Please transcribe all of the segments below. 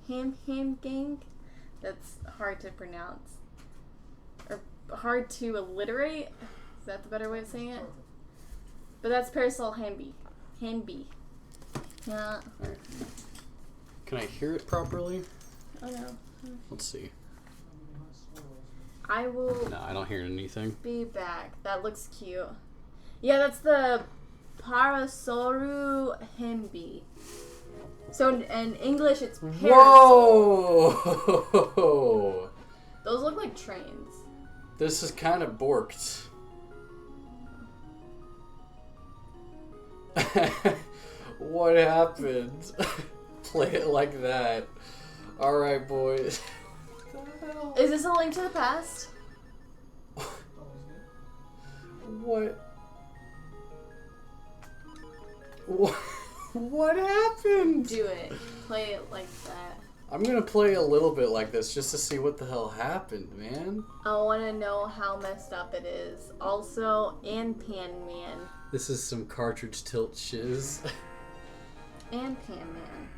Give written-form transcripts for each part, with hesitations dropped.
Ham Gang. That's hard to pronounce. Or hard to alliterate. Is that the better way of saying it? But that's Parasol Hamby. Yeah. Can I hear it properly? Oh no. Let's see. I will. No, I don't hear anything. Be back. That looks cute. Yeah, that's the Parasauru Hembi. So in English, it's parasol. Whoa! Those look like trains. This is kind of borked. What happened? Play it like that. Alright, boys. Is this a Link to the Past? What? What happened? Do it. Play it like that. I'm gonna play a little bit like this just to see what the hell happened, man. I want to know how messed up it is. Also, and Pan Man. This is some cartridge tilt shiz. And Pan Man.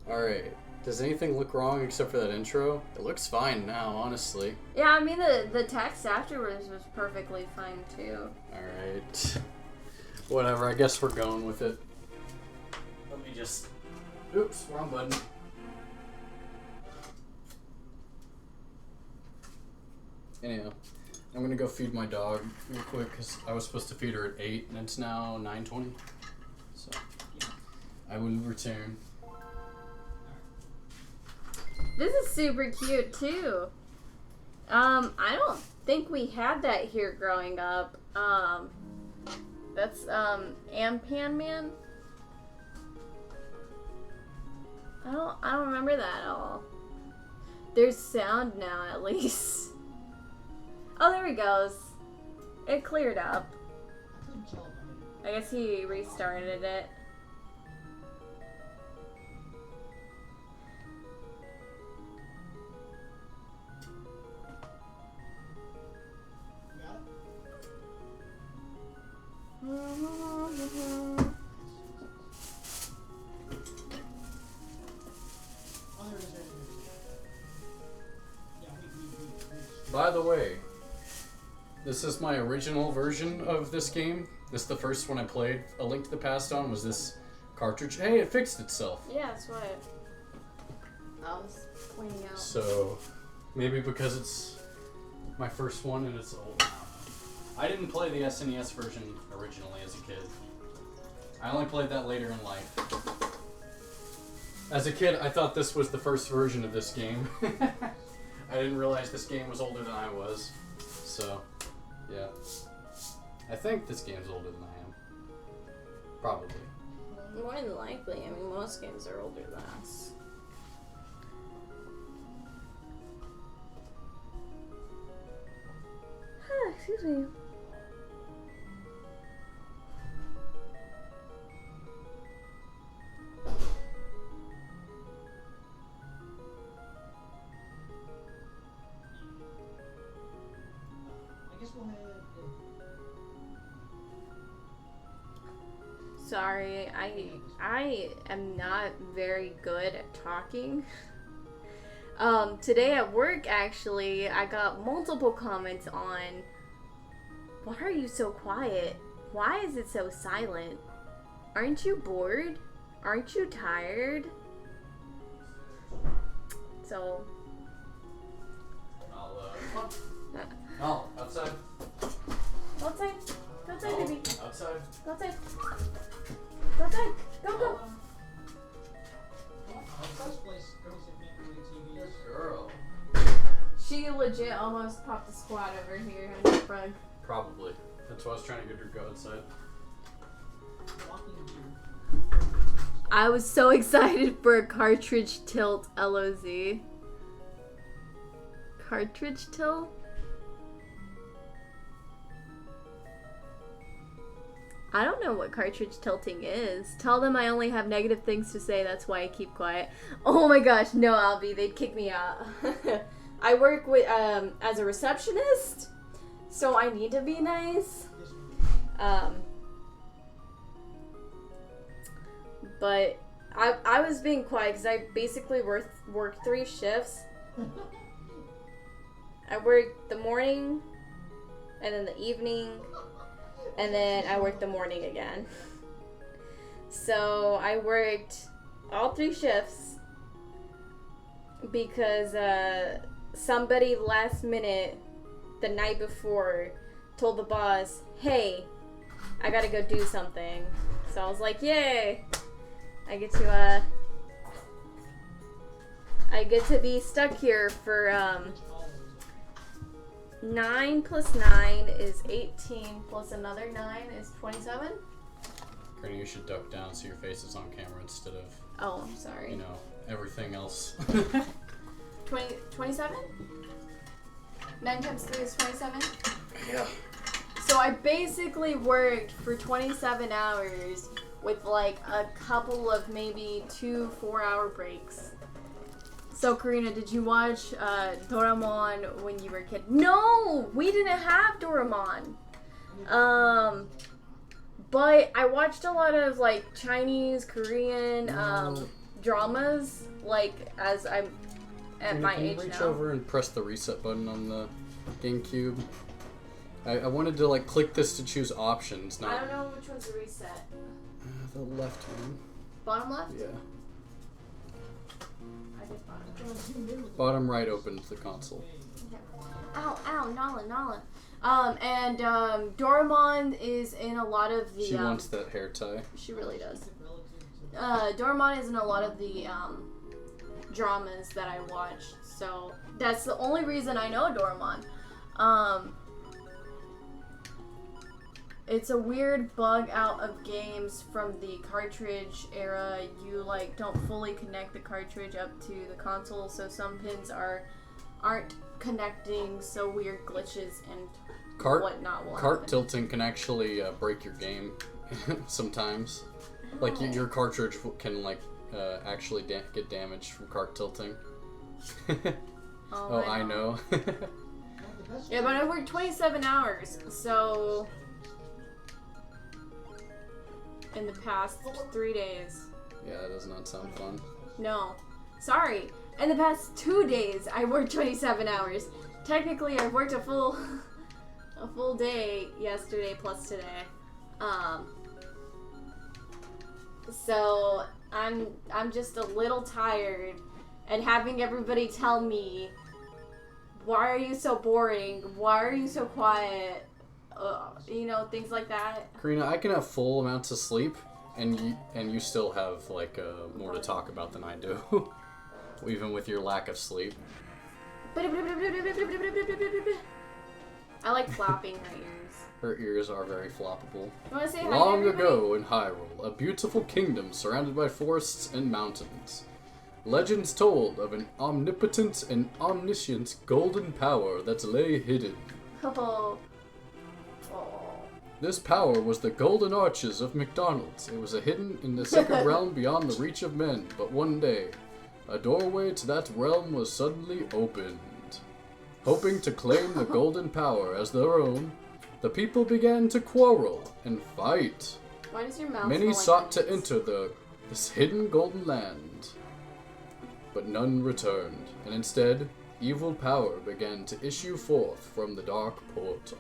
Alright. Does anything look wrong except for that intro? It looks fine now, honestly. Yeah, I mean, the text afterwards was perfectly fine, too. Alright. Whatever, I guess we're going with it. Let me just... Oops, wrong button. Anyhow, I'm gonna go feed my dog real quick because I was supposed to feed her at 8 and it's now 9:20. So, I will return. This is super cute, too. I don't think we had that here growing up. That's, Pan Man. I don't remember that at all. There's sound now, at least. Oh, there he goes. It cleared up. I guess he restarted it. By the way, this is my original version of this game. This is the first one I played. A Link to the Past on was this cartridge. Hey, it fixed itself. Yeah, that's what I was pointing out. So, maybe because it's my first one and it's old. I didn't play the SNES version originally as a kid. I only played that later in life. As a kid, I thought this was the first version of this game. I didn't realize this game was older than I was. So, yeah. I think this game's older than I am. Probably. More than likely. I mean, most games are older than us. Excuse me. Sorry, I am not very good at talking. Today at work, actually, I got multiple comments on, why are you so quiet? Why is it so silent? Aren't you bored? Aren't you tired? So... No, outside. Go outside. Go outside, baby. Outside. Go outside. Go outside. Go, go. Girl. She legit almost popped a squat over here on the front. Probably. That's why I was trying to get her to go outside. I was so excited for a cartridge tilt LOZ. Cartridge tilt? I don't know what cartridge tilting is. Tell them I only have negative things to say, that's why I keep quiet. Oh my gosh, no, Albie, they'd kick me out. I work with as a receptionist, so I need to be nice. But I was being quiet because I basically worked 3 shifts. I worked the morning, and then the evening, and then I worked the morning again. So I worked all 3 shifts because somebody last minute, the night before, told the boss, hey, I gotta go do something. So I was like, yay! I get to be stuck here for 9 plus 9 is 18 plus another 9 is 27. Granny, you should duck down so your face is on camera instead of, Oh, I'm sorry. you know, everything else. 27? 9 times 3 is 27? Yeah. So I basically worked for 27 hours with like a couple of maybe 2 4-hour breaks. So Karina, did you watch Doraemon when you were a kid? No! We didn't have Doraemon. But I watched a lot of like Chinese, Korean dramas, like as I'm at my age now. Can you reach over and press the reset button on the GameCube? I wanted to like click this to choose options, not I don't know which one's the reset. the left one. Bottom left? Yeah. I did bottom. Bottom right opens the console. Ow, Nala. And Doraemon is in a lot of the. She wants that hair tie. She really does. Doraemon is in a lot of the dramas that I watch, so that's the only reason I know Doraemon. It's a weird bug out of games from the cartridge era. You like don't fully connect the cartridge up to the console, so some pins aren't connecting, so weird glitches and whatnot will Cart happen. tilting can actually break your game sometimes. Like your cartridge can like actually get damaged from cart tilting. Oh, I know. Yeah, but I worked 27 hours, so in the past 3 days. Yeah, that does not sound fun. No. Sorry. In the past 2 days, I worked 27 hours. Technically, I worked a full day yesterday plus today. So I'm just a little tired, and having everybody tell me, why are you so boring? Why are you so quiet? You know, things like that. Karina, I can have full amounts of sleep, and you still have like more to talk about than I do, even with your lack of sleep. I like flapping her ears. Her ears are very floppable. You want to say hi to Long everybody? ago in Hyrule, a beautiful kingdom surrounded by forests and mountains. Legends told of an omnipotent and omniscient golden power that lay hidden. Oh. This power was the golden arches of McDonald's. It was hidden in the second realm beyond the reach of men, but one day, a doorway to that realm was suddenly opened. Hoping to claim the golden power as their own, the people began to quarrel and fight. Why does your mouth Many smell sought like to onions? enter this hidden golden land, but none returned, and instead, evil power began to issue forth from the dark portal.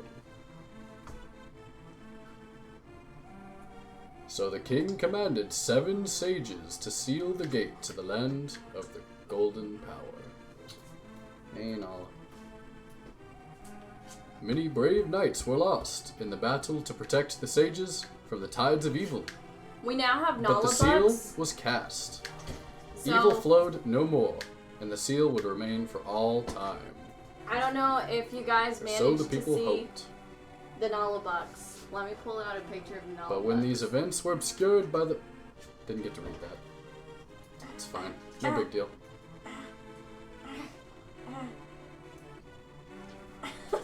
So the king commanded 7 sages to seal the gate to the land of the golden power. Hey, Nala. Many brave knights were lost in the battle to protect the sages from the tides of evil. We now have But the Nala seal bugs. was cast. So, Evil flowed no more, and the seal would remain for all time. I don't know if you guys Or managed so the to people see hoped. the Nala bugs. Let me pull out a picture of Nala But when bugs. these events were obscured by the... Didn't get to read that. It's fine. No big deal.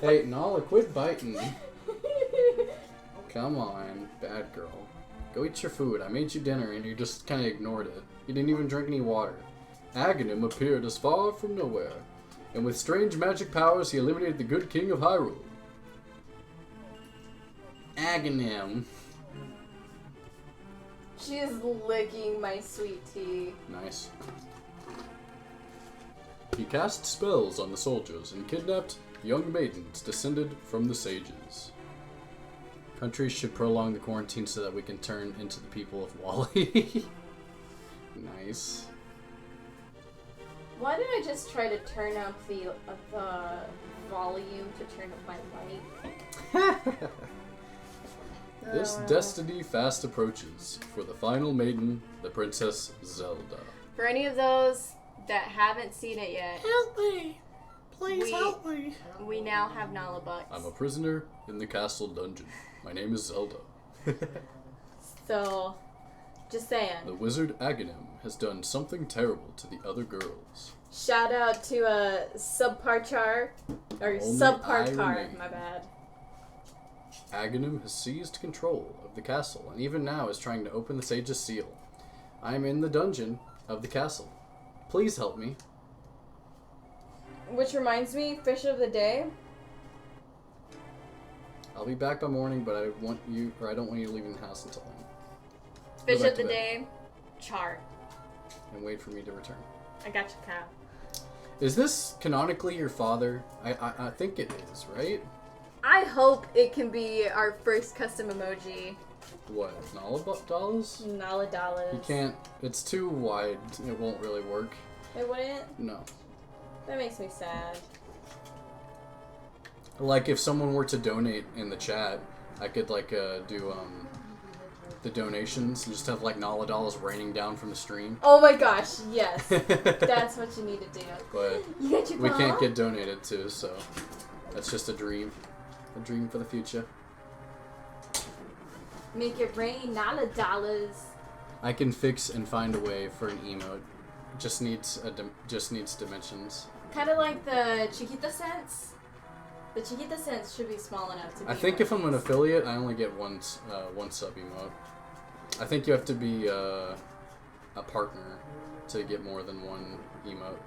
Hey, Nala, quit biting. Come on, bad girl. Go eat your food. I made you dinner and you just kind of ignored it. You didn't even drink any water. Aghanim appeared as far from nowhere, and with strange magic powers he eliminated the good king of Hyrule. Aghanim. She is licking my sweet tea. Nice. He cast spells on the soldiers and kidnapped young maidens descended from the sages. Countries should prolong the quarantine so that we can turn into the people of Wally. Nice. Why did I just try to turn up the volume to turn up my light? This destiny fast approaches for the final maiden, the Princess Zelda. For any of those that haven't seen it yet, Help me! Please help me! We now have Nala Bucks. I'm a prisoner in the castle dungeon. My name is Zelda. So, just saying. The wizard Aghanim has done something terrible to the other girls. Shout out to Subpar Char. Or Subpar Car, my bad. Aghanim has seized control of the castle and even now is trying to open the sage's seal. I am in the dungeon of the castle. Please help me. Which reminds me, fish of the day. I'll be back by morning, but I don't want you to leave the house until then. Fish of the day, Char. And wait for me to return. I got you, cow. Is this canonically your father? I think it is, right? I hope it can be our first custom emoji. What? Nala-Dallas? Nala Dallas. You can't. It's too wide. It won't really work. It wouldn't? No. That makes me sad. Like, if someone were to donate in the chat, I could, like, do, the donations and just have, like, Nala-Dallas raining down from the stream. Oh my gosh, yes. That's what you need to do. But you got your we ball? can't get donated to, so that's just a dream. A dream for the future. Make it rain, Nala Dallas. I can fix and find a way for an emote. Just needs dimensions. Kind of like the Chiquita Sense. The Chiquita Sense should be small enough to be. I think if I'm an affiliate, I only get one sub emote. I think you have to be a partner to get more than one emote.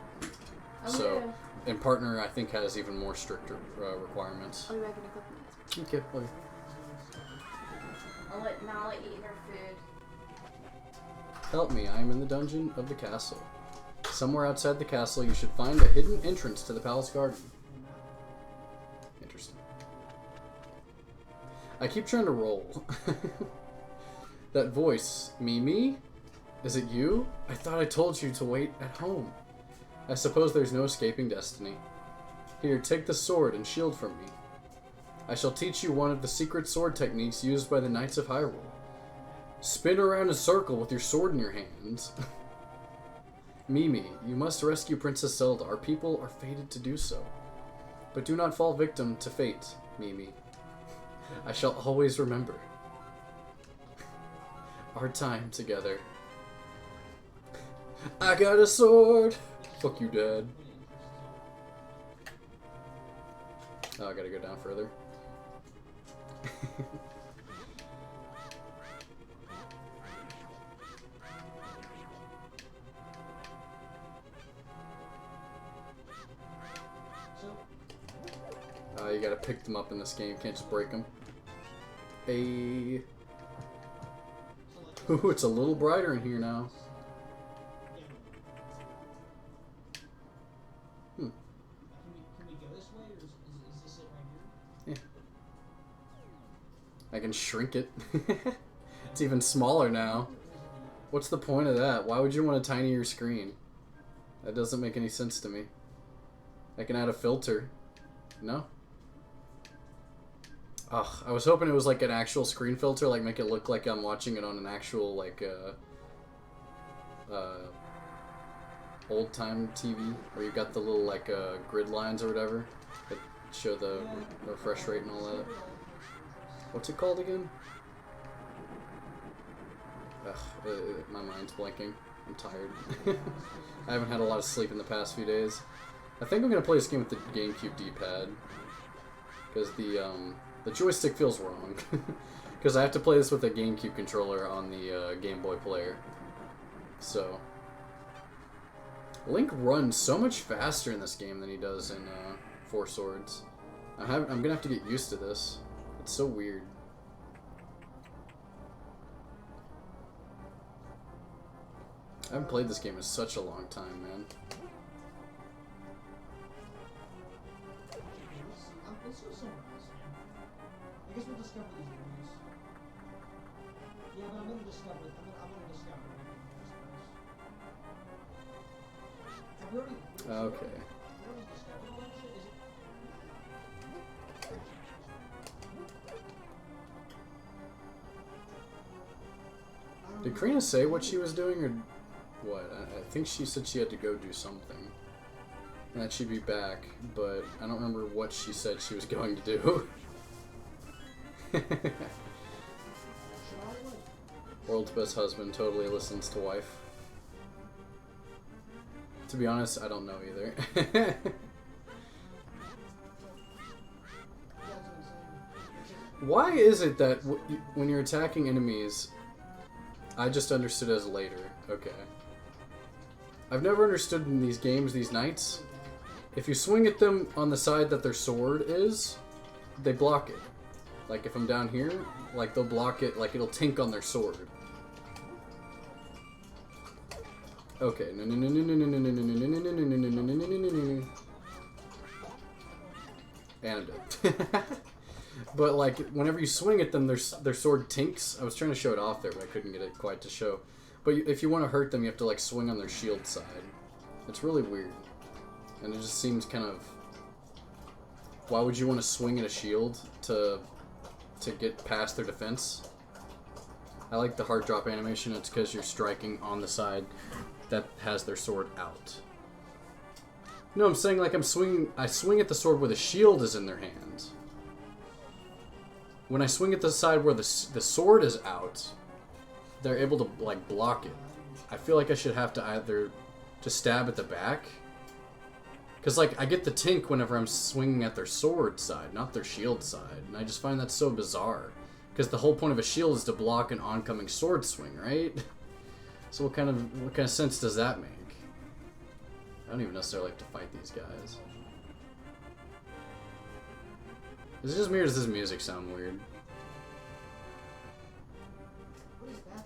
So, and partner, I think, has even more stricter requirements. I'll be back in a couple minutes. Okay. I'll let Nala eat her food. Help me, I am in the dungeon of the castle. Somewhere outside the castle, you should find a hidden entrance to the palace garden. Interesting. I keep trying to roll. That voice, Mimi? Is it you? I thought I told you to wait at home. I suppose there's no escaping destiny. Here, take the sword and shield from me. I shall teach you one of the secret sword techniques used by the Knights of Hyrule. Spin around in a circle with your sword in your hands. Mimi, you must rescue Princess Zelda. Our people are fated to do so. But do not fall victim to fate, Mimi. I shall always remember our time together. I got a sword! Fuck you, Dad. Oh, I gotta go down further. You gotta pick them up in this game, can't just break them. Ooh, it's a little brighter in here now. Can we go this way, or is this it right here? Yeah. I can shrink it. It's even smaller now. What's the point of that? Why would you want a tinier screen? That doesn't make any sense to me. I can add a filter. No? Ugh, I was hoping it was like an actual screen filter, like make it look like I'm watching it on an actual, like, old-time TV, where you've got the little, like, grid lines or whatever that show the refresh rate and all that. What's it called again? Ugh, my mind's blanking. I'm tired. I haven't had a lot of sleep in the past few days. I think I'm gonna play this game with the GameCube D-pad, because the joystick feels wrong. Because I have to play this with a GameCube controller on the Game Boy player. So Link runs so much faster in this game than he does in Four Swords. I'm gonna have to get used to this. It's so weird. I haven't played this game in such a long time, man. Let's go somewhere else, man. I guess we'll discover these movies. Yeah, but I'm gonna discover it. I'm gonna discover it, I suppose. Have we already Okay. discovered all that shit? Is it? Did Karina say what she was doing, or what? I think she said she had to go do something. And that she'd be back, but I don't remember what she said she was going to do. World's best husband totally listens to wife. To be honest, I don't know either. Why is it that when you're attacking enemies, I just understood as later. Okay. I've never understood in these games, these knights, if you swing at them on the side that their sword is, they block it. Like if I'm down here, like they'll block it, like it'll tink on their sword. Okay. No. Antidote. But like whenever you swing at them, their sword tinks. I was trying to show it off there, but I couldn't get it quite to show. But if you want to hurt them, you have to like swing on their shield side. It's really weird, and it just seems kind of. Why would you want to swing at a shield to get past their defense? I like the heart drop animation. It's because you're striking on the side that has their sword out. No, I'm saying like I swing at the sword where the shield is in their hands. When I swing at the side where the sword is out, they're able to like block it. I feel like I should have to either just stab at the back, because like I get the tink whenever I'm swinging at their sword side, not their shield side, and I just find that so bizarre. Because the whole point of a shield is to block an oncoming sword swing, right? So what kind of sense does that make? I don't even necessarily like to fight these guys. Is it just me or does this music sound weird? What is that?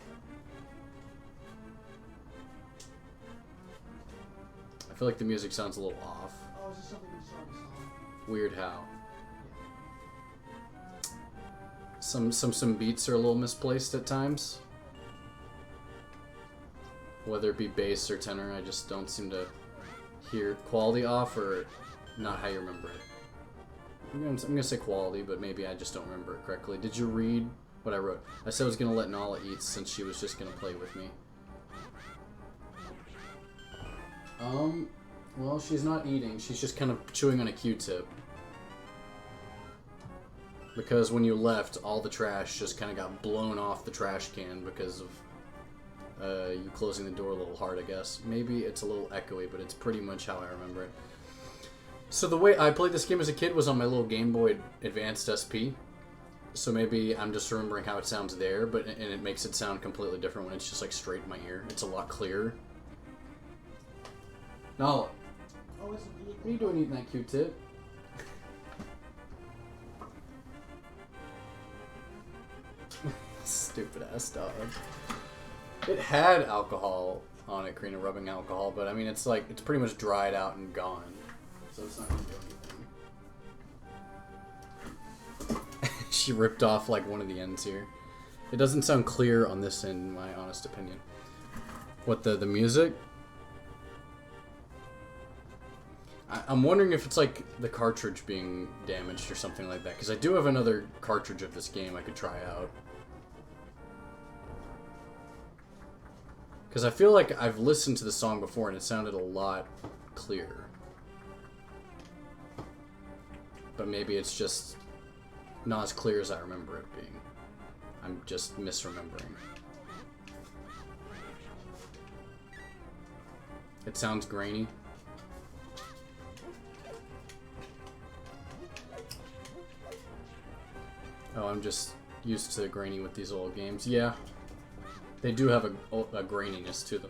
I feel like the music sounds a little off. Oh, is this something we saw in the song? Weird how. Some beats are a little misplaced at times. Whether it be bass or tenor, I just don't seem to hear quality off or not how you remember it. I'm gonna say quality, but maybe I just don't remember it correctly. Did you read what I wrote? I said I was gonna let Nala eat since she was just gonna play with me. Well, she's not eating. She's just kind of chewing on a Q-tip. Because when you left, all the trash just kind of got blown off the trash can because of you closing the door a little hard, I guess. Maybe it's a little echoey, but it's pretty much how I remember it. So the way I played this game as a kid was on my little Game Boy Advanced SP. So maybe I'm just remembering how it sounds there, and it makes it sound completely different when it's just like straight in my ear. It's a lot clearer. No. Oh, it's a vehicle. What are you doing eating that Q-tip? Stupid ass dog. It had alcohol on it, Karina, rubbing alcohol, but I mean it's pretty much dried out and gone. So it's not gonna do anything. She ripped off like one of the ends here. It doesn't sound clear on this end, in my honest opinion. What, the music? I'm wondering if it's like the cartridge being damaged or something like that, because I do have another cartridge of this game I could try out. Because I feel like I've listened to the song before and it sounded a lot clearer. But maybe it's just not as clear as I remember it being. I'm just misremembering. It sounds grainy. Oh, I'm just used to grainy with these old games. Yeah. They do have a graininess to them.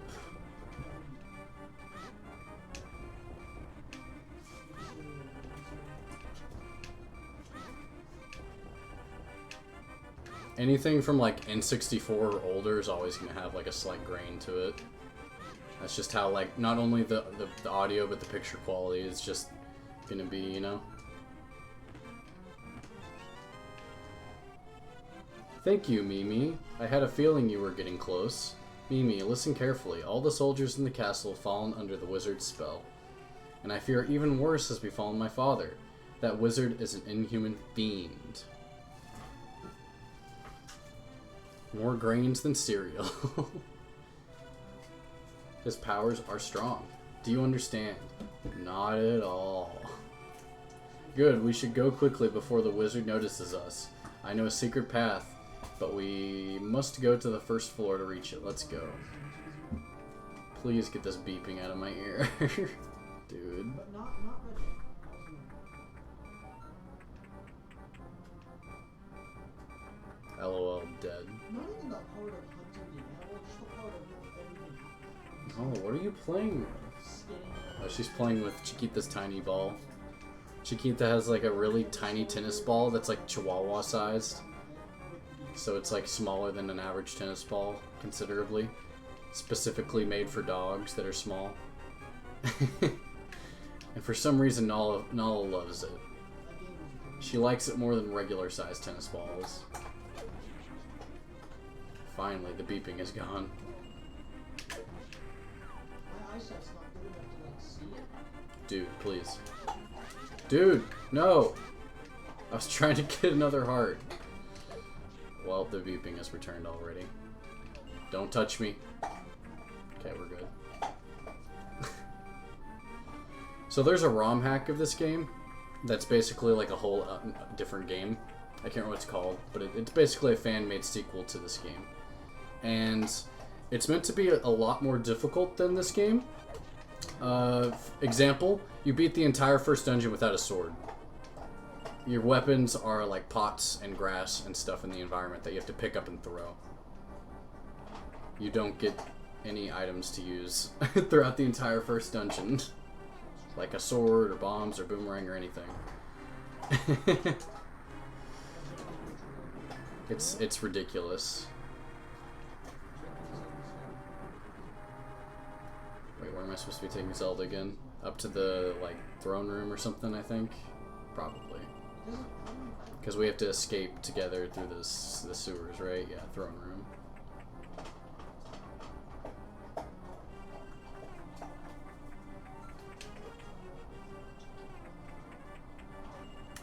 Anything from like N64 or older is always going to have like a slight grain to it. That's just how, like, not only the audio, but the picture quality is just gonna be, you know? Thank you, Mimi. I had a feeling you were getting close. Mimi, listen carefully. All the soldiers in the castle have fallen under the wizard's spell. And I fear even worse has befallen my father. That wizard is an inhuman fiend. More grains than cereal. His powers are strong. Do you understand? Not at all. Good, we should go quickly before the wizard notices us. I know a secret path, but we must go to the first floor to reach it. Let's go. Please get this beeping out of my ear. Dude. But not Reggie. LOL, dead. Not even the part of hunting the animal, just the part of everything happening. Oh, what are you playing with? Oh, she's playing with Chiquita's tiny ball. Chiquita has like a really tiny tennis ball that's like chihuahua sized. So it's like smaller than an average tennis ball, considerably. Specifically made for dogs that are small. And for some reason Nala loves it. She likes it more than regular sized tennis balls. Finally, the beeping is gone. My eyesight's not good enough to like see it. Dude, please. Dude, no! I was trying to get another heart. Well, the beeping has returned already. Don't touch me. Okay, we're good. So there's a ROM hack of this game that's basically like a whole different game. I can't remember what it's called, but it's basically a fan-made sequel to this game. And it's meant to be a lot more difficult than this game. Example, you beat the entire first dungeon without a sword. Your weapons are like pots and grass and stuff in the environment that you have to pick up and throw. You don't get any items to use throughout the entire first dungeon. Like a sword or bombs or boomerang or anything. It's ridiculous. Wait, where am I supposed to be taking Zelda again? Up to the, like, throne room or something, I think? Probably. Because we have to escape together through the sewers, right? Yeah, throne room.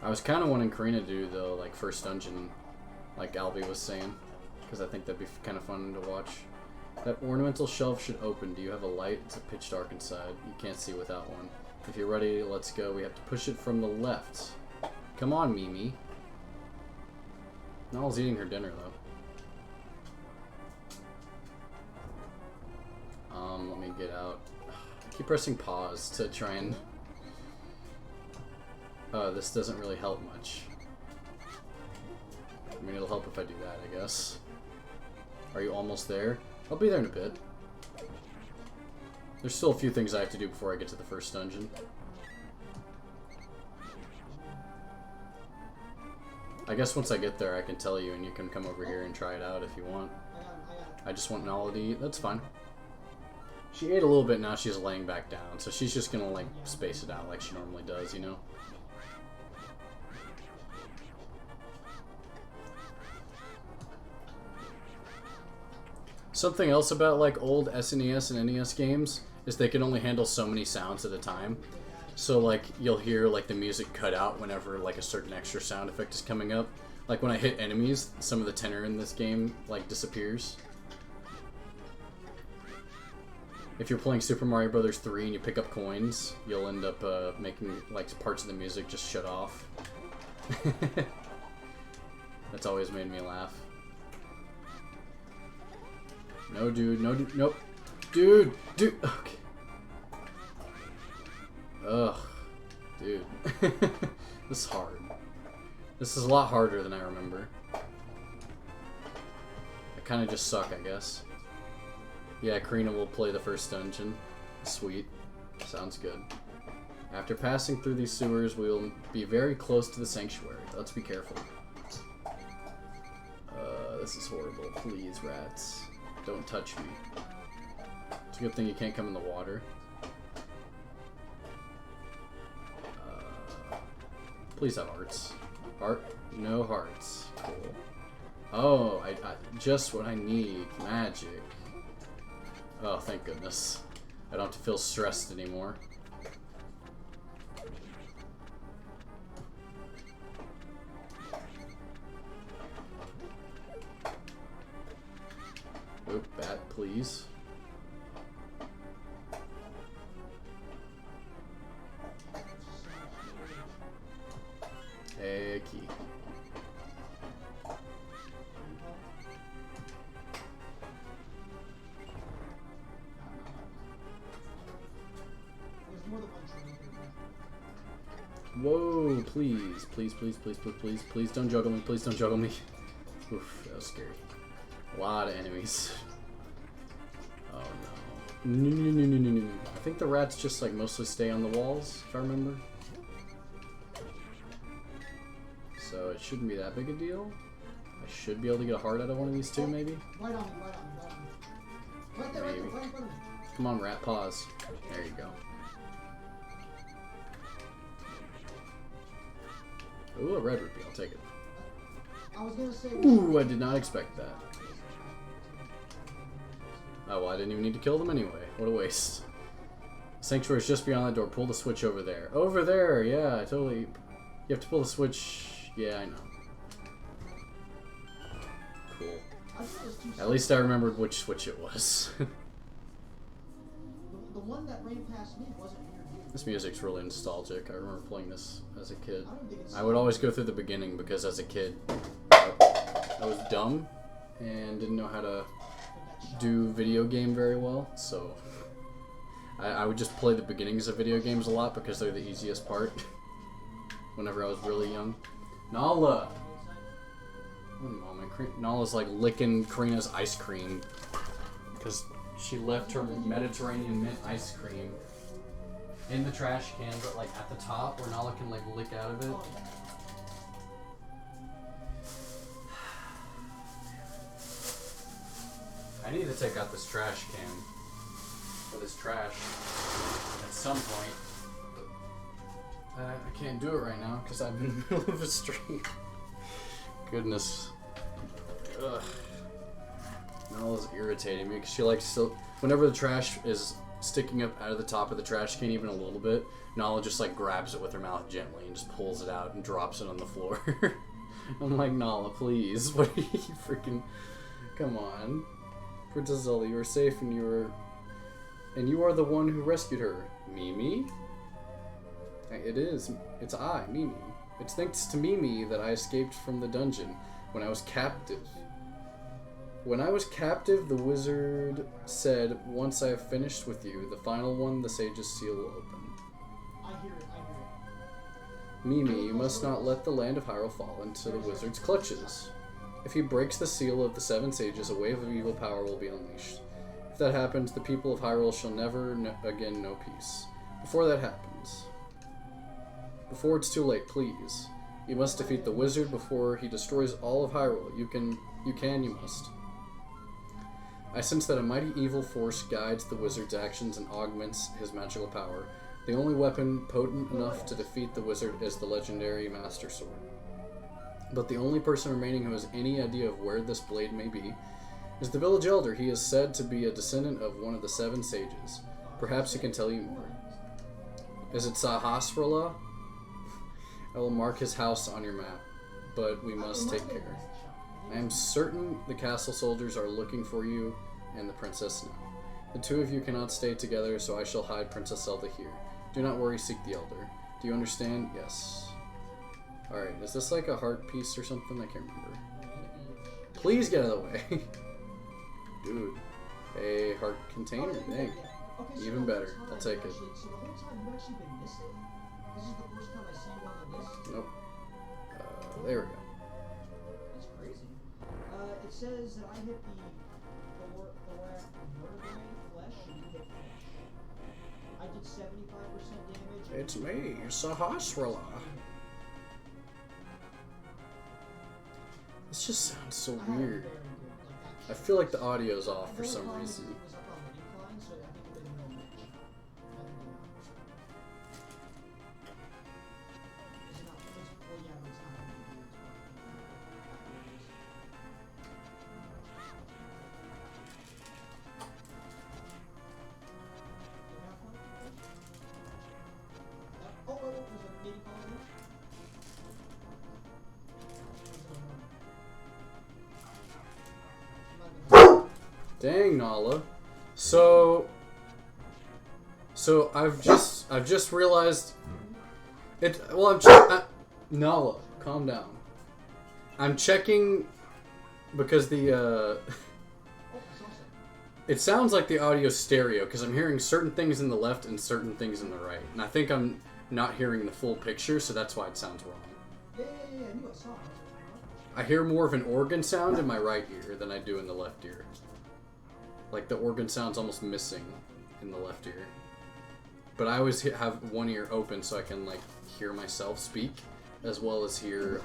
I was kind of wanting Karina to do the, like, first dungeon, like Albie was saying. Because I think that'd be kind of fun to watch. That ornamental shelf should open. Do you have a light? It's a pitch dark inside. You can't see without one. If you're ready, let's go. We have to push it from the left. Come on, Mimi. Nala's eating her dinner, though. Let me get out. I keep pressing pause to try and... this doesn't really help much. I mean, it'll help if I do that, I guess. Are you almost there? I'll be there in a bit. There's still a few things I have to do before I get to the first dungeon. I guess once I get there, I can tell you, and you can come over here and try it out if you want. I just want Nala to eat. That's fine. She ate a little bit, now she's laying back down, so she's just gonna, like, space it out like she normally does, you know? Something else about, like, old SNES and NES games is they can only handle so many sounds at a time. So, like, you'll hear, like, the music cut out whenever, like, a certain extra sound effect is coming up. Like, when I hit enemies, some of the tenor in this game, like, disappears. If you're playing Super Mario Bros. 3 and you pick up coins, you'll end up making, like, parts of the music just shut off. That's always made me laugh. No, dude. No, dude. Nope. Dude. Dude. Okay. Ugh. Dude. This is hard. This is a lot harder than I remember. I kind of just suck, I guess. Yeah, Karina will play the first dungeon. Sweet. Sounds good. After passing through these sewers, we will be very close to the sanctuary. Let's be careful. This is horrible. Please, rats. Don't touch me. Good thing you can't come in the water. Please have hearts. Heart? No hearts. Cool. Oh, I just what I need. Magic. Oh, thank goodness. I don't have to feel stressed anymore. Oop, bat, please. A key. There's more than one train here. Whoa, please, please, please, please, please, please, please don't juggle me, please don't juggle me. Oof, that was scary. A lot of enemies. Oh no. No, no, no, no, no, no. I think the rats just like mostly stay on the walls, if I remember. So it shouldn't be that big a deal. I should be able to get a heart out of one of these two, maybe? Right on me, right on me, right on me. Right there, right there, right in front of me. Come on, rat, pause. There you go. Ooh, a red rupee, I'll take it. I was gonna say. Ooh, I did not expect that. Oh, well, I didn't even need to kill them anyway. What a waste. Sanctuary's just beyond that door. Pull the switch over there. Over there, yeah, I totally... You have to pull the switch... Yeah, I know. Cool. I thought it was too At least I remembered which switch it was. The one that ran past me wasn't near you. This music's really nostalgic. I remember playing this as a kid. I don't think it's. I would always go through the beginning because as a kid, I was dumb and didn't know how to do video game very well, so I would just play the beginnings of video games a lot because they're the easiest part whenever I was really young. Nala! One moment. Nala's like licking Karina's ice cream because she left her Mediterranean mint ice cream in the trash can, but like at the top where Nala can like lick out of it. I need to take out this trash can, or this trash, at some point. But I can't do it right now because I'm in the middle of a stream. Goodness. Ugh. Nala's irritating me because she likes to. Whenever the trash is sticking up out of the top of the trash can even a little bit, Nala just like grabs it with her mouth gently and just pulls it out and drops it on the floor. I'm like, Nala, please. What are you freaking. Come on. Princess Zelda, you are safe and you are the one who rescued her. Mimi? It is. It's I, Mimi. It's thanks to Mimi that I escaped from the dungeon when I was captive. When I was captive, the wizard said, once I have finished with you, the final one, the sage's seal will open. I hear it, I hear it. Mimi, you must not let the land of Hyrule fall into the wizard's clutches. If he breaks the seal of the seven sages, a wave of evil power will be unleashed. If that happens, the people of Hyrule shall never again know peace. Before that happens, before it's too late, please, you must defeat the wizard before he destroys all of Hyrule. You must. I sense that a mighty evil force guides the wizard's actions and augments his magical power. The only weapon potent enough to defeat the wizard is the legendary Master Sword. But the only person remaining who has any idea of where this blade may be is the village elder. He is said to be a descendant of one of the seven sages. Perhaps he can tell you more. Is it Sahasrahla? I will mark his house on your map, but we must take care. I am certain the castle soldiers are looking for you and the princess now. The two of you cannot stay together, so I shall hide Princess Zelda here. Do not worry, seek the elder. Do you understand? Yes. Alright, is this like a heart piece or something? I can't remember. Please get out of the way. Dude. A heart container, dang. Even better. I'll take it. So the whole time you've actually been missing? This is the first time I see you on the list? Nope. There we go. That's crazy. It says that I hit the vertebrae flesh and you hit flesh. I did 75% damage. It's me, Sahasrahla. This just sounds so weird. I feel like the audio's off for some reason. Dang, Nala. So I've just realized it. Well, Nala, calm down. I'm checking because the it sounds like the audio's stereo because I'm hearing certain things in the left and certain things in the right, and I think I'm not hearing the full picture, so that's why it sounds wrong. Yeah, I knew I saw it. I hear more of an organ sound in my right ear than I do in the left ear. Like the organ sound's almost missing in the left ear. But I always have one ear open so I can like hear myself speak, as well as hear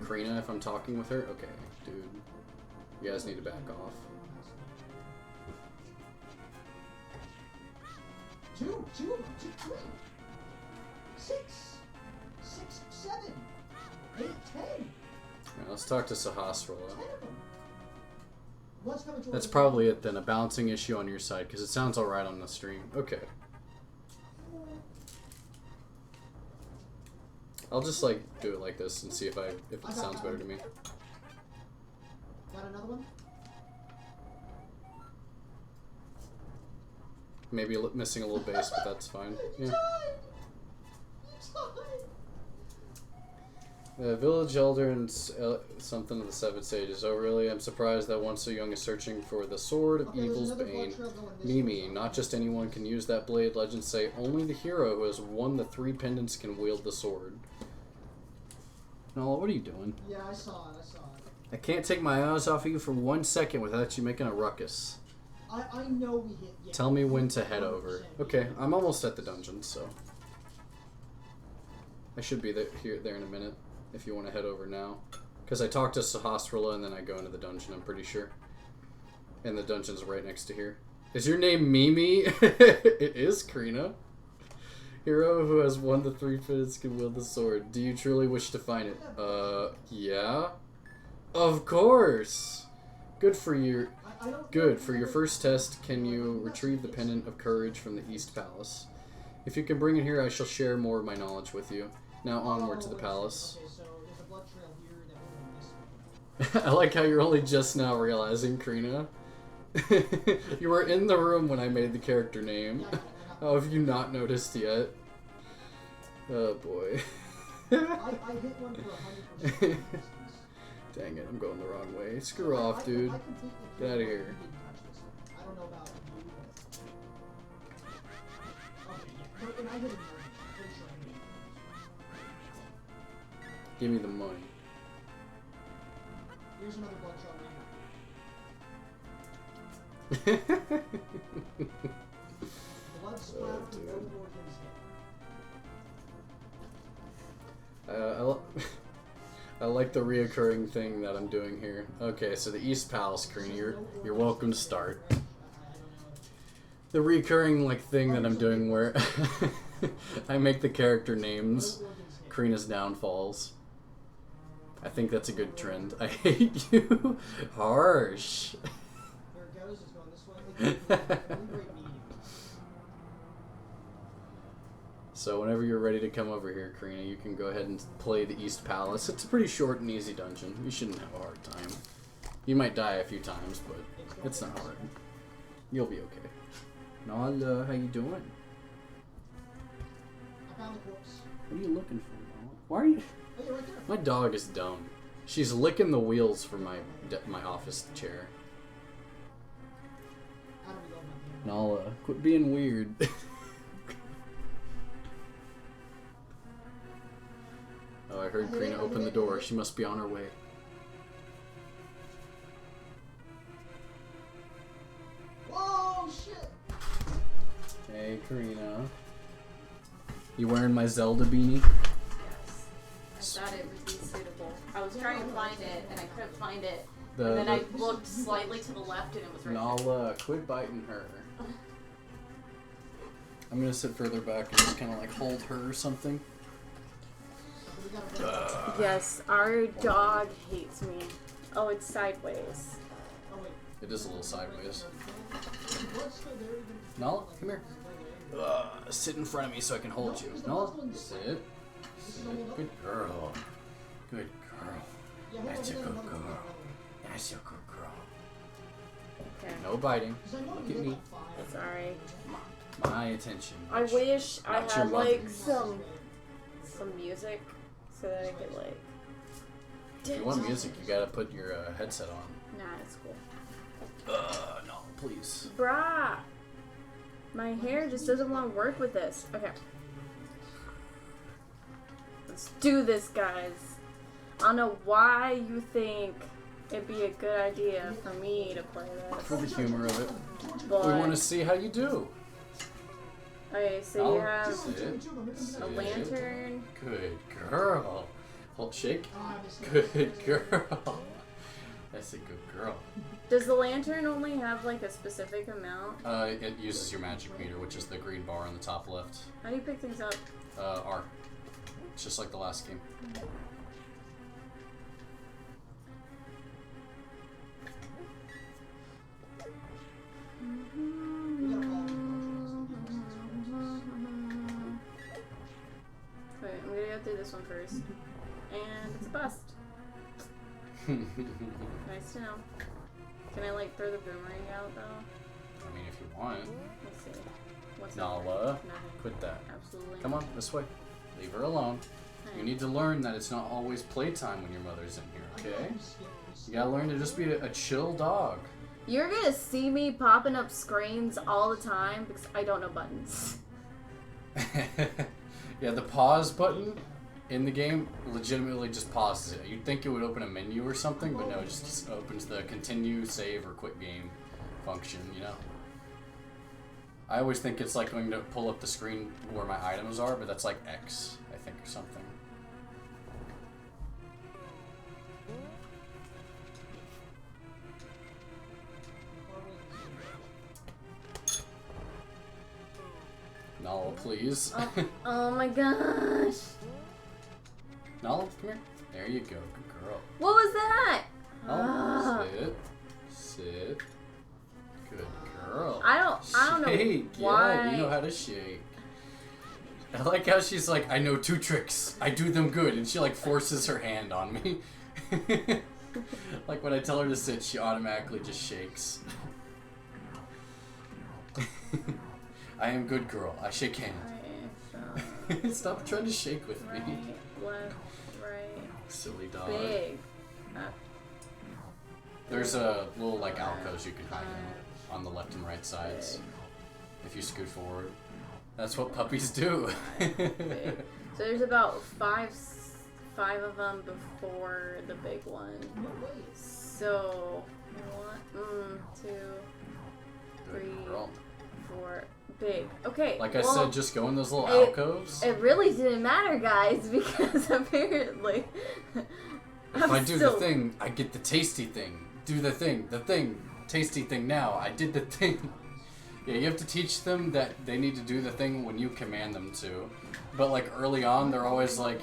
Karina if I'm talking with her. Okay, dude, you guys need to back off. 2, 3, 6, 7, 8, 10. Alright, let's talk to Sahasrara. 10 of them. What's coming towards That's the probably it then, a balancing issue on your side, because it sounds alright on the stream. Okay. I'll just like do it like this and see if it sounds better to me. Got another one? Maybe missing a little bass, but that's fine. Yeah. Village Elder and something of the Seven Sages. Oh really? I'm surprised that one so young is searching for the Sword of Evil's Bane. Mimi, not just anyone can use that blade. Legends say only the hero who has won the 3 pendants can wield the sword. Nala, what are you doing? Yeah, I saw it. I can't take my eyes off of you for 1 second without you making a ruckus. I know we hit. Yeah, Tell me when to head over. Okay, I'm almost at the dungeon, so I should be there in a minute if you want to head over now. Because I talked to Sahasrara and then I go into the dungeon, I'm pretty sure. And the dungeon's right next to here. Is your name Mimi? It is, Karina. Hero who has won the 3 pendants can wield the sword. Do you truly wish to find it? Yeah? Of course! Good for you. Good. For your first test, can you retrieve the Pendant of Courage from the East Palace? If you can bring it here, I shall share more of my knowledge with you. Now onward to the palace. Okay, so there's a blood trail here that we're gonna miss. I like how you're only just now realizing, Karina. You were in the room when I made the character name. How have you not noticed yet? Oh boy. I hit one for 100%. Dang it, I'm going the wrong way. Screw off, dude. Get out of here. I don't know about you, but... Okay, yeah. And I hit him. I'm pretty sure I hit him. Give me the money. Here's another blood trail right now. Blood splatter from both organs hit. I like the reoccurring thing that I'm doing here. Okay, so the East Palace, Karina, you're welcome to start. The reoccurring like thing that I'm doing where I make the character names Karina's downfalls. I think that's a good trend. I hate you. Harsh. Here it goes, it's going this way. Really great meeting. So whenever you're ready to come over here, Karina, you can go ahead and play the East Palace. It's a pretty short and easy dungeon. You shouldn't have a hard time. You might die a few times, but it's not hard. You'll be okay. Nala, how you doing? I found the corpse. What are you looking for, Nala? Why are you... Oh, you're right there. My dog is dumb. She's licking the wheels for my office chair. I don't reload my camera. Nala, quit being weird. Oh, I heard Karina open the door. She must be on her way. Whoa, shit! Hey, Karina. You wearing my Zelda beanie? Yes. I thought it would be suitable. I was trying to find it, and I couldn't find it. The, and then I looked slightly to the left, and it was right Nala, quit biting her. I'm gonna sit further back and just kind of like hold her or something. there. Yes, our dog hates me. Oh, it's sideways. Oh, wait. It is a little sideways. Blood's still there, even if Nala, come here. Sit in front of me so I can hold you. Nala, sit. Sit. Good girl. Good girl. Yeah, hold on, That's a hold on, good hold on, girl. hold on. That's a good girl. Okay. No biting. Because I know Look you at hit me. like 5. Sorry. My attention. I wish I Not your had like mother. some music so that I could like. If you want music, you gotta put your headset on. Nah, it's cool. No, please. Brah! My hair just doesn't want to work with this. Okay. Let's do this, guys. I don't know why you think it'd be a good idea for me to play For this. the humor of it. But, We want to see how you do. okay, so Oh, you have sit. a Sit. lantern. Good girl. Hold, shake. Ah, I missed it. Good girl. That's a good girl. Does the lantern only have like a specific amount? It uses your magic meter, which is the green bar on the top left. How do you pick things up? R. It's just like the last game. We gotta follow the Wait, I'm gonna go through this one first. And it's a bust. Nice to know. Can I like throw the boomerang out though? I mean, if you want. Let's see. What's Nala, Nothing. quit that. Absolutely. Come on, this way. Leave her alone. You Alright. need to learn that it's not always playtime when your mother's in here, okay? You skipped. You gotta learn to just be a chill dog. You're gonna see me popping up screens all the time because I don't know buttons. Yeah, the pause button in the game legitimately just pauses it. You'd think it would open a menu or something, but no, it just opens the continue, save, or quit game function, you know? I always think it's like going to pull up the screen where my items are, but that's like X, I think, or something. Nala, please. Oh my gosh. Nala, come here. There you go. Good girl. What was that? Oh, Ah. sit. Sit. Good girl. I don't Shake. know why. Yeah, you know how to shake. I like how she's like, I know 2 tricks. I do them good. And she like forces her hand on me. Like when I tell her to sit, she automatically just shakes. I am good girl. I shake hand. Alright, so Stop trying to shake with me. right, left, right, Silly dog. big. There's a little like alcoves you can hide in on the left and right sides. If you scoot forward. That's what puppies do. Big. So there's about five of them before the big one. So 1, 2, 3, Good girl. 4, big. Okay. Like I well, said, just go in those little it- alcoves. it really didn't matter, guys, because apparently. If I do the thing, I get the tasty thing. Do the thing, tasty thing now. I did the thing. Yeah, you have to teach them that they need to do the thing when you command them to. But like early on, they're always like,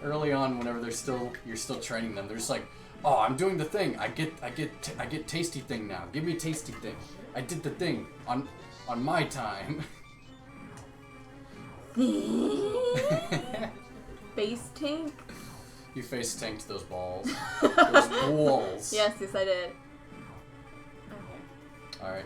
early on, whenever you're still training them, they're just like, oh, I'm doing the thing. I get tasty thing now. Give me tasty thing. I did the thing on my time. Face tank? You face tanked those balls. Those balls. Yes, I did. Okay. Alright.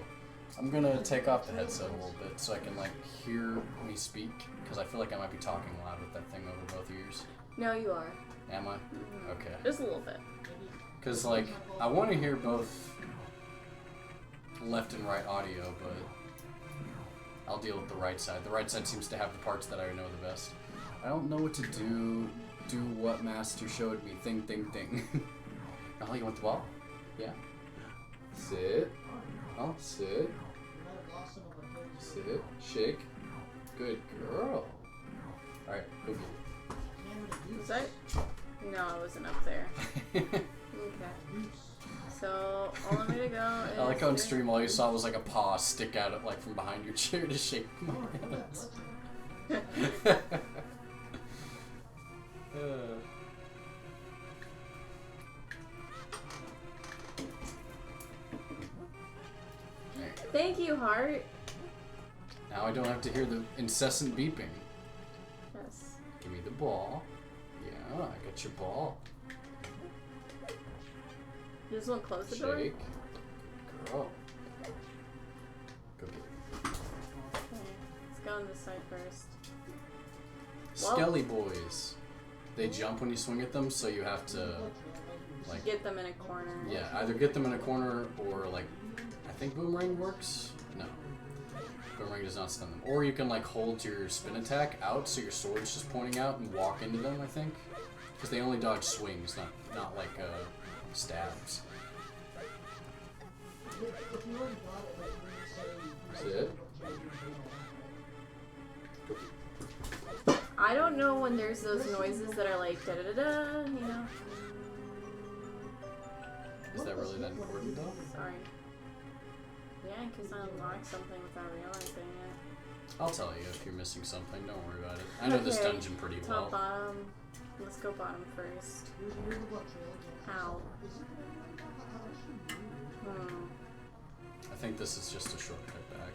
I'm gonna take off the headset a little bit so I can like hear me speak, because I feel like I might be talking loud with that thing over both ears. No, you are. Am I? Okay. Just a little bit. Because like, I want to hear both left and right audio, but I'll deal with the right side. The right side seems to have the parts that I know the best. I don't know what to do. Do what Master showed me. Thing. Oh, you want the ball? Yeah. Sit. Oh, sit. Sit. Shake. Good girl. Alright, go get Was that? No, I wasn't up there. Okay. So, all I'm gonna go is. I like how on stream all you saw was like a paw stick out of, like from behind your chair to shake my hands. Thank you, Heart. Now I don't have to hear the incessant beeping. Yes. Give me the ball. Yeah, I got your ball. You just want to close the door? Shake. Oh. Go get it. Okay, let's go on this side first. Skelly boys. They jump when you swing at them, so you have to, like, Get them in a corner. yeah, either get them in a corner or, like, I think boomerang works? No. Boomerang does not stun them. Or you can, like, hold your spin attack out so your sword's just pointing out and walk into them, I think. Because they only dodge swings, not like, stabs. Is it? I don't know when there's those noises that are like da da da da, you know? Is that really that important, though? Sorry. Yeah, because I unlocked something without realizing it. I'll tell you if you're missing something. Don't worry about it. I know this Okay. dungeon pretty Top, well. bottom. Let's go bottom first. Ow. I think this is just a shortcut back.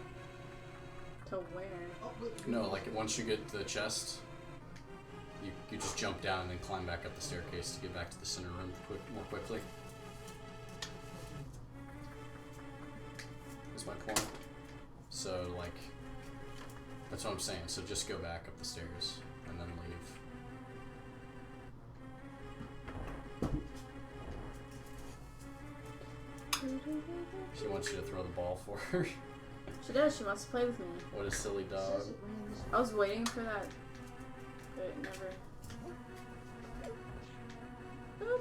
To where? No, like once you get to the chest, you just jump down and then climb back up the staircase to get back to the center room more quickly. Is my point. So like, that's what I'm saying. So just go back up the stairs and then leave. She wants you to throw the ball for her. She does. She wants to play with me. What a silly dog. I was waiting for that, but it never. Boop.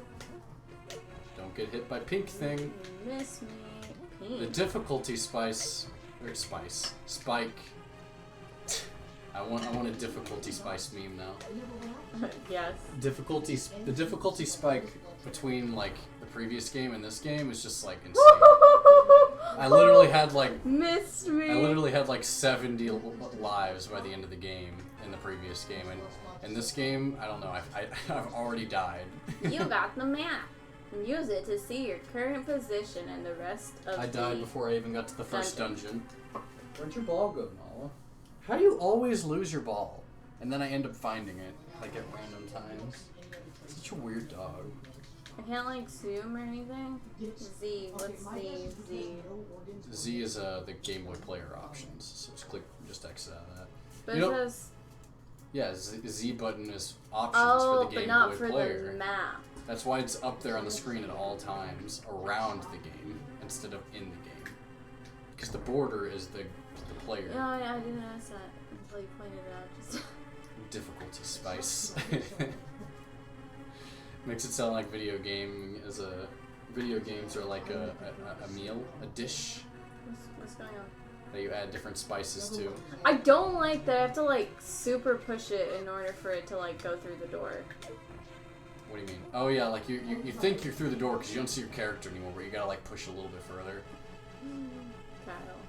Don't get hit by pink thing. You miss me. The Pink. difficulty spike. I want a difficulty spice meme now. Yes. The difficulty spike between like the previous game and this game is just like insane. I literally had like Missed me. 70 lives by the end of the game in the previous game, and in this game I don't know. I've already died. You got the map. Use it to see your current position and the rest of I died the before I even got to the first dungeon. dungeon. Where'd your ball go, Nala? How do you always lose your ball? And then I end up finding it, like at random times. Such a weird dog. I can't like zoom or anything. Z. What's the Z? Z is the Game Boy player options, so just exit out of that. But You it know- says Yeah, Z button is options for the but Game not Boy for player. the map. That's why it's up there on the screen at all times around the game instead of in the game. Because the border is the player. No, I didn't notice that until you pointed it out. Just Difficulty spice. Makes it sound like video games are like a meal, a dish what's going on? that you add different spices to. I don't like that I have to like super push it in order for it to like go through the door. What do you mean? Oh yeah, like you think you're through the door because you don't see your character anymore, but you gotta like push a little bit further. Cattle.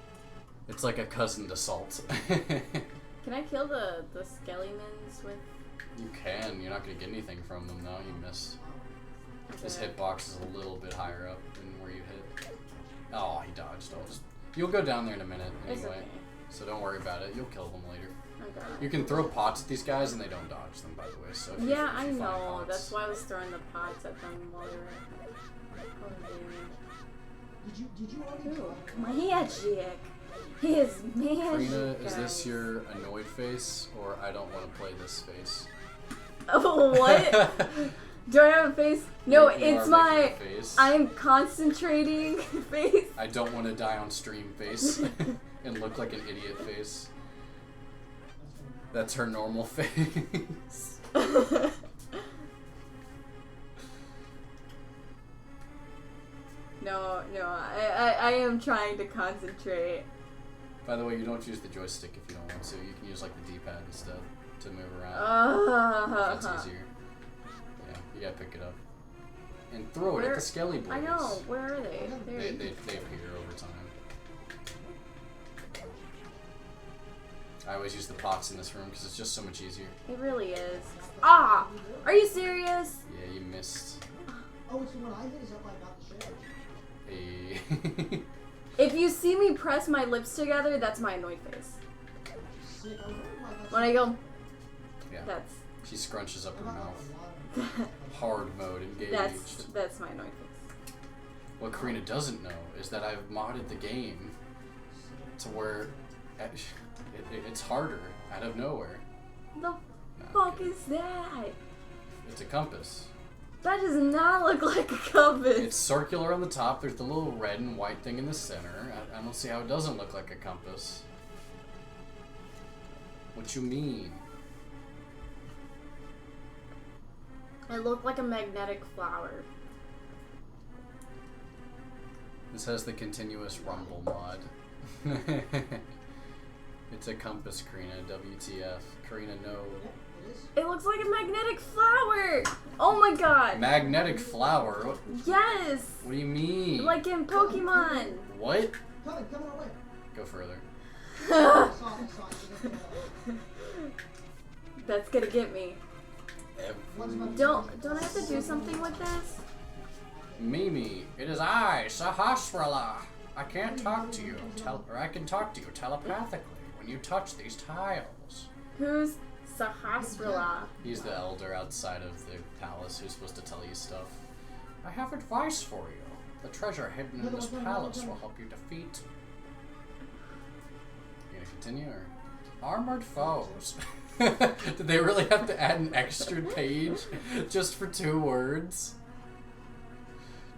It's like a cousin to Salt. Can I kill the skeletons with? You can. You're not gonna get anything from them though. You miss. This Okay. hitbox is a little bit higher up than where you hit. Oh, he dodged. You'll go down there in a minute It's anyway. okay. So don't worry about it. You'll kill them later. Okay. You can throw pots at these guys and they don't dodge them, by the way. So if you- Yeah, if I you find know. pots- That's why I was throwing the pots at them while they were cultivating. Did you already Ooh, magic. His magic. Karina, is this guys. your annoyed face or I don't want to play this face? Oh, what? Do I have a face? No, You it's are my. making a face. I'm concentrating face. I don't want to die on stream face and look like an idiot face. That's her normal face. No, I am trying to concentrate. By the way, you don't use the joystick if you don't want to. You can use like the D-pad instead to move around. That's easier. Yeah, you gotta pick it up. And throw it at the skelly boys. I know. Where are they? They appear over time. I always use the pots in this room because it's just so much easier. It really is. Ah! Are you serious? Yeah, you missed. Oh, it's the one I hit is up I got the share. A. If you see me press my lips together, that's my annoyed face. Sick. I wonder why that's When I go, Yeah. that's She scrunches up her mouth. Hard mode engaged. that's my annoyed face. What Karina doesn't know is that I've modded the game to where it's harder out of nowhere. The Nah, fuck okay. is that? It's a compass. That does not look like a compass. It's circular on the top. There's the little red and white thing in the center. I don't see how it doesn't look like a compass. What you mean? It looked like a magnetic flower. This has the continuous rumble mod. It's a compass, Karina. WTF. Karina, no. Yeah, it is. It looks like a magnetic flower. Oh my god. Magnetic flower? What Yes. do you mean? Like in Pokemon. What? Coming our way. Go further. I saw it. That's gonna get me. Every... Don't I have to do something with this? Mimi, it is I, Sahasrara. I can't talk to you, or I can talk to you telepathically when you touch these tiles. Who's Sahasrara? He's the elder outside of the palace who's supposed to tell you stuff. I have advice for you. The treasure hidden in this palace will help you defeat... You gonna continue, or... Armored foes. Did they really have to add an extra page just for 2 words?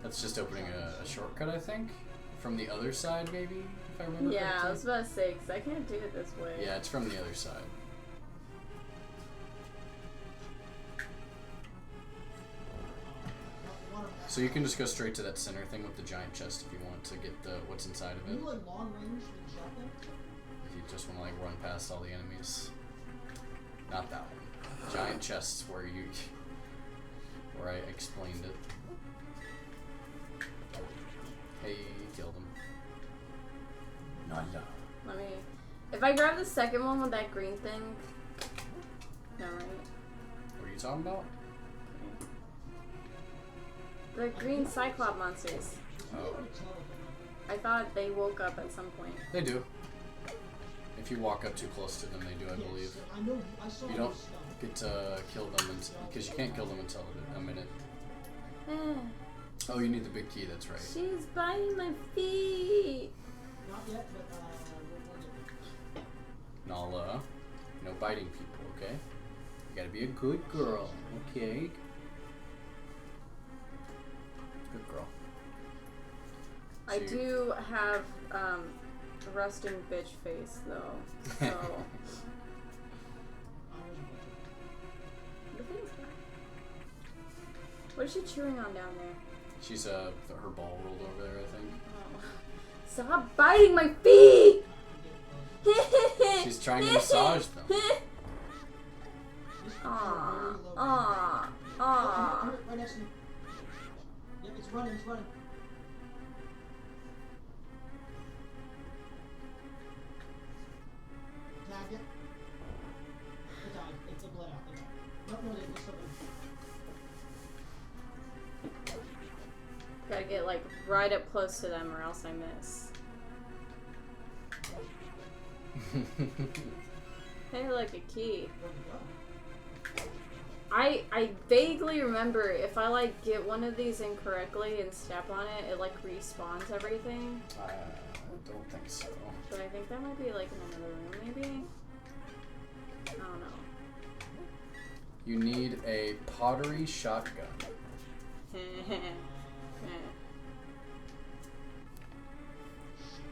That's just opening a shortcut, I think. From the other side, maybe? If I remember Yeah, I correctly. was about to say, because I can't do it this way. Yeah, it's from the other side. So you can just go straight to that center thing with the giant chest if you want to get the what's inside of Are it. you like long range with shotgun? If you just want to like run past all the enemies. Not that one. Giant chests where I explained it. Hey, killed him. Nala. Let me... If I grab the second one with that green thing... No, right? What are you talking about? The green Cyclop monsters. Oh, I thought they woke up at some point. they do. If you walk up too close to them, they do, I believe. I know. I saw You don't this stuff. get to kill them because you can't kill them until a minute. Eh, Oh, you need the big key. That's right. she's biting my feet. Not yet, but we're getting Nala, no biting people, okay? You gotta be a good girl, okay? Good girl. I So you- do have resting bitch face though, so the thing's fine. What is she chewing on down there? She's her ball rolled over there, I think. Oh. Stop biting my feet! She's trying to massage them. Aw, aw, aw. Right next to me. Yep, it's running, Tag it. It died. It bled out. It died. No, it's still there. Gotta get like right up close to them or else I miss. Hey, like a key. Where'd it go? I vaguely remember if I like get one of these incorrectly and step on it, it like respawns everything. I don't think so. But I think that might be like in another room, maybe. I don't know. You need a pottery shotgun.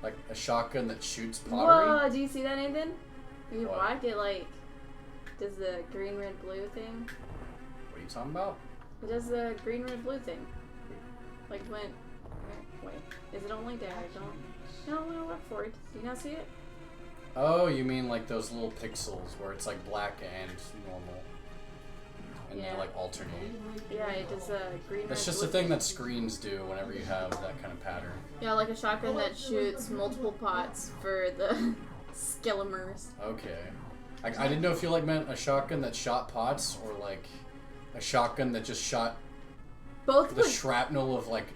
Like a shotgun that shoots pottery? Whoa! Do you see that, Nathan? When you What? walk, it like does the green, red, blue thing. What are you talking about? It does the green, red, blue thing. Like when. Wait, is it only diagonal? No, look for it. Do you not see it? Oh, you mean like those little pixels where it's like black and normal. And Yeah. they like alternate. Yeah, it does green, That's red, just blue the thing that screens do whenever you have that kind of pattern. Yeah, like a shotgun that shoots multiple pots for the skillimers. Okay. I didn't know if you like meant a shotgun that shot pots or like a shotgun that just shot Both the would shrapnel of like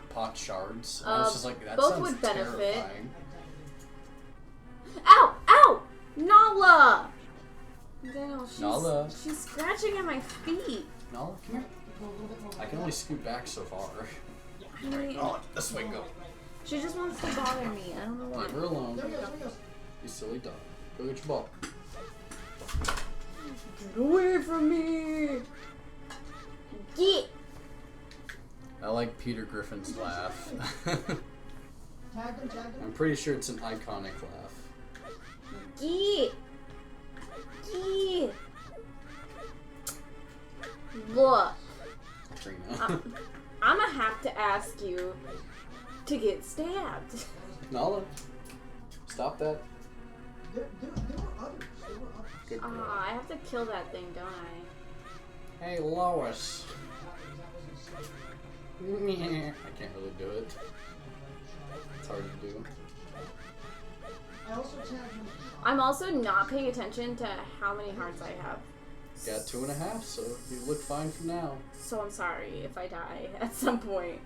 pot shards. And I was just like, that both sounds would benefit. terrifying. Ow! Ow! Nala! Daniel, Nala. she's scratching at my feet. No, come here. I can only scoot back so far. Oh, this way go. She just wants to bother me. I don't know why. Leave her alone. There he goes, there he goes. You silly dog. Go get your ball. Get away from me! Get! I like Peter Griffin's laugh. Tag him, tag him. I'm pretty sure it's an iconic laugh. Get! Get! Look, Trina. I'm gonna have to ask you to get stabbed. Nala, stop that. There were others. There were others. Good girl. I have to kill that thing, don't I? Hey, Lois. That wasn't safe. I can't really do it. It's hard to do. I also tagged him. I'm also not paying attention to how many hearts I have. Got 2.5, so you look fine for now. So I'm sorry if I die at some point.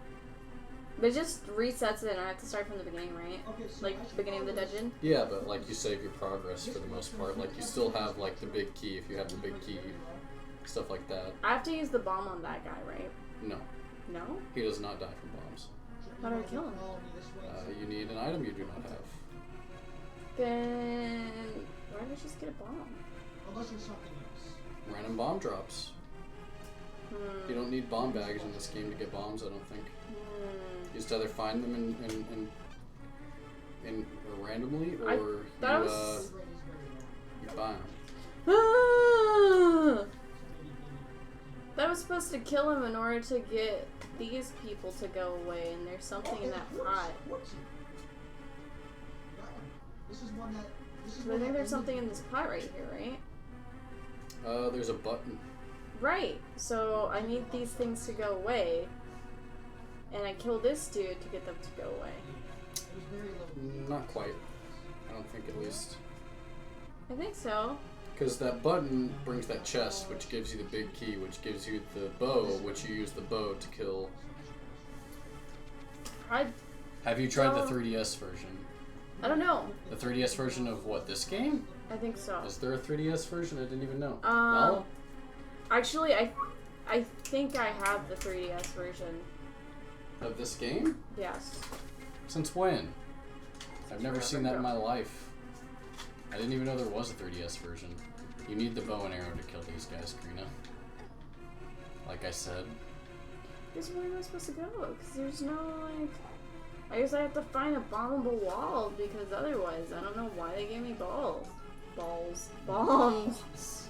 But it just resets it and I have to start from the beginning, right? Okay, so Like, I should beginning of the follow this. dungeon? Yeah, but like you save your progress for the most part. Like you still have like the big key if you have the big key, stuff like that. I have to use the bomb on that guy, right? No, No? he does not die from bombs. How do I kill him? Follow me this way. You need an item you do not have. Then why did I just get a bomb? Unless there's something else. Random bomb drops. You don't need bomb bags in this game to get bombs, I don't think. You just either find them in randomly, or you, that was- The rate is very low. you buy them. Ah! That was supposed to kill him in order to get these people to go away, and there's something in that pot. This is one that. This is But I one think that there's only- something in this pot right here, right? There's a button. Right. So I need these things to go away, and I kill this dude to get them to go away. It was very low. Not quite. I don't think, at least. I think so. Because that button brings that chest, which gives you the big key, which gives you the bow, which you use the bow to kill. I Have you tried the No. 3DS version? don't know. The 3DS version of what, this game? I think so. Is there a 3DS version? I didn't even know. Um, Actually, I think I have the 3DS version. Of this game? Yes. Since when? I've never Forever seen that in ago. my life. I didn't even know there was a 3DS version. You need the bow and arrow to kill these guys, Karina. Like I said. This is where am I supposed to go? Because there's no, like... I guess I have to find a bombable wall, because otherwise, I don't know why they gave me balls. Bombs.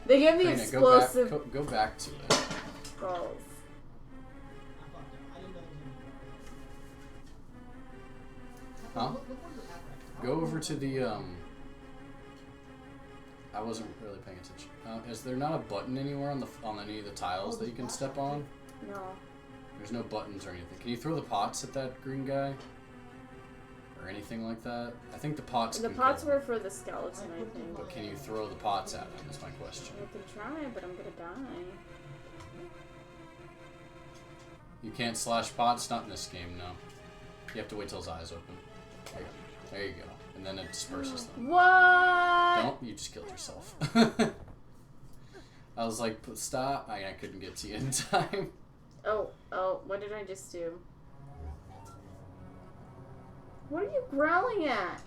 They gave me Karina, explosive go back to it. balls. I fucked up. I didn't know it was Huh? Look where you're at right now. Go over to the, I wasn't really paying attention. Is there not a button anywhere on any of the tiles that you can step on? No. There's no buttons or anything. Can you throw the pots at that green guy? Or anything like that? I think the pots The can pots kill him. were for the skeleton, I think. But can you throw the pots at him, is my question. I can try, but I'm gonna die. You can't slash pots? Not in this game, no. You have to wait till his eyes open. There you go. And then it disperses them. What? Don't, you just killed yourself. I was like, stop. I couldn't get to you in time. Oh, what did I just do? What are you growling at?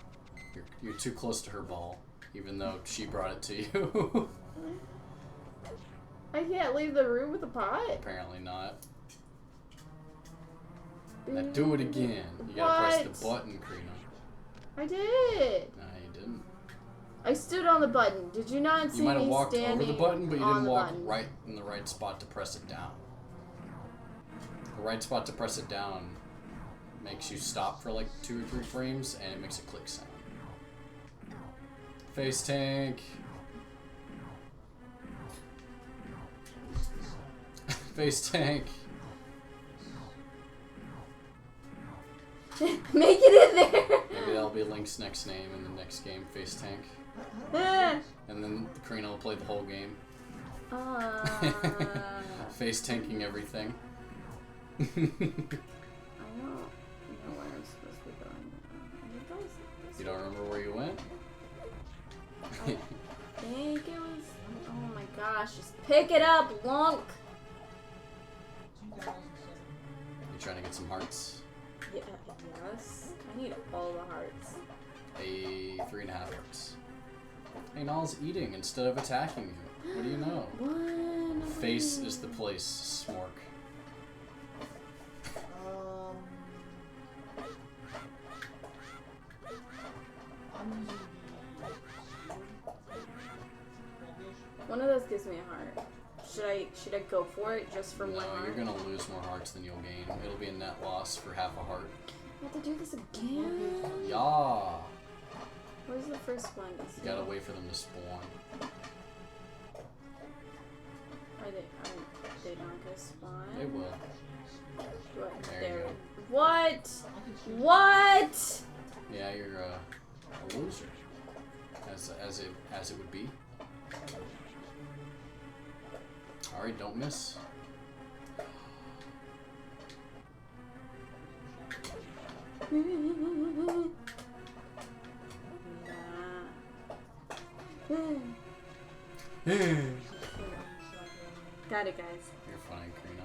You're too close to her ball, even though she brought it to you. I can't leave the room with the pot. Apparently not. Now do it again. You gotta press the What? button, Karina. I did. Nah, you didn't. I stood on the button. Did you not see You might have me walked over standing the button, but you on didn't the walk button? right in the right spot to press it down. The right spot to press it down makes you stop for like 2 or 3 frames, and it makes a click sound. Face tank. Face tank. Make it in there. Maybe that'll be Link's next name in the next game, Face Tank. Ah. And then Karina will play the whole game. Face tanking everything. I don't know where I'm supposed to be going. You don't remember where you went? I think it was. Oh my gosh! Just pick it up, Lunk. 2007. You trying to get some hearts? Yeah, yes. I need all the hearts. A 3.5 hearts. Hey, Null's eating instead of attacking you. What do you know? One. Face is the place, Smork. I'm using One of those gives me a heart. Should I go for it just for No, one heart? you're gonna lose more hearts than you'll gain. It'll be a net loss for half a heart. I have to do this again? Yeah. Where's the first one? You gotta wait for them to spawn. Are they not gonna spawn? They will. What? There you go. What? What? Yeah, you're a loser. As it would be. Alright, don't miss. Got it, guys. You're fine, Karina.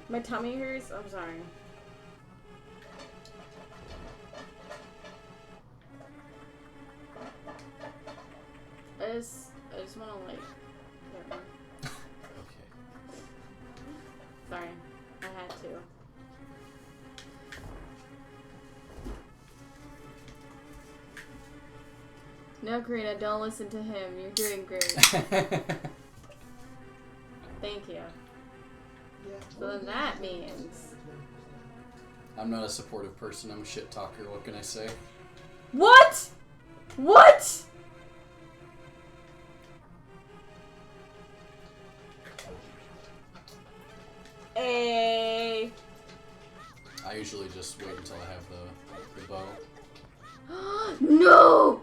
My tummy hurts. I'm sorry. I just want to like. Whatever. Okay. Sorry, I had to. No, Karina, don't listen to him. You're doing great. Thank you. So then that means. I'm not a supportive person, I'm a shit talker, what can I say? What? What? I usually just wait until I have the bow. No!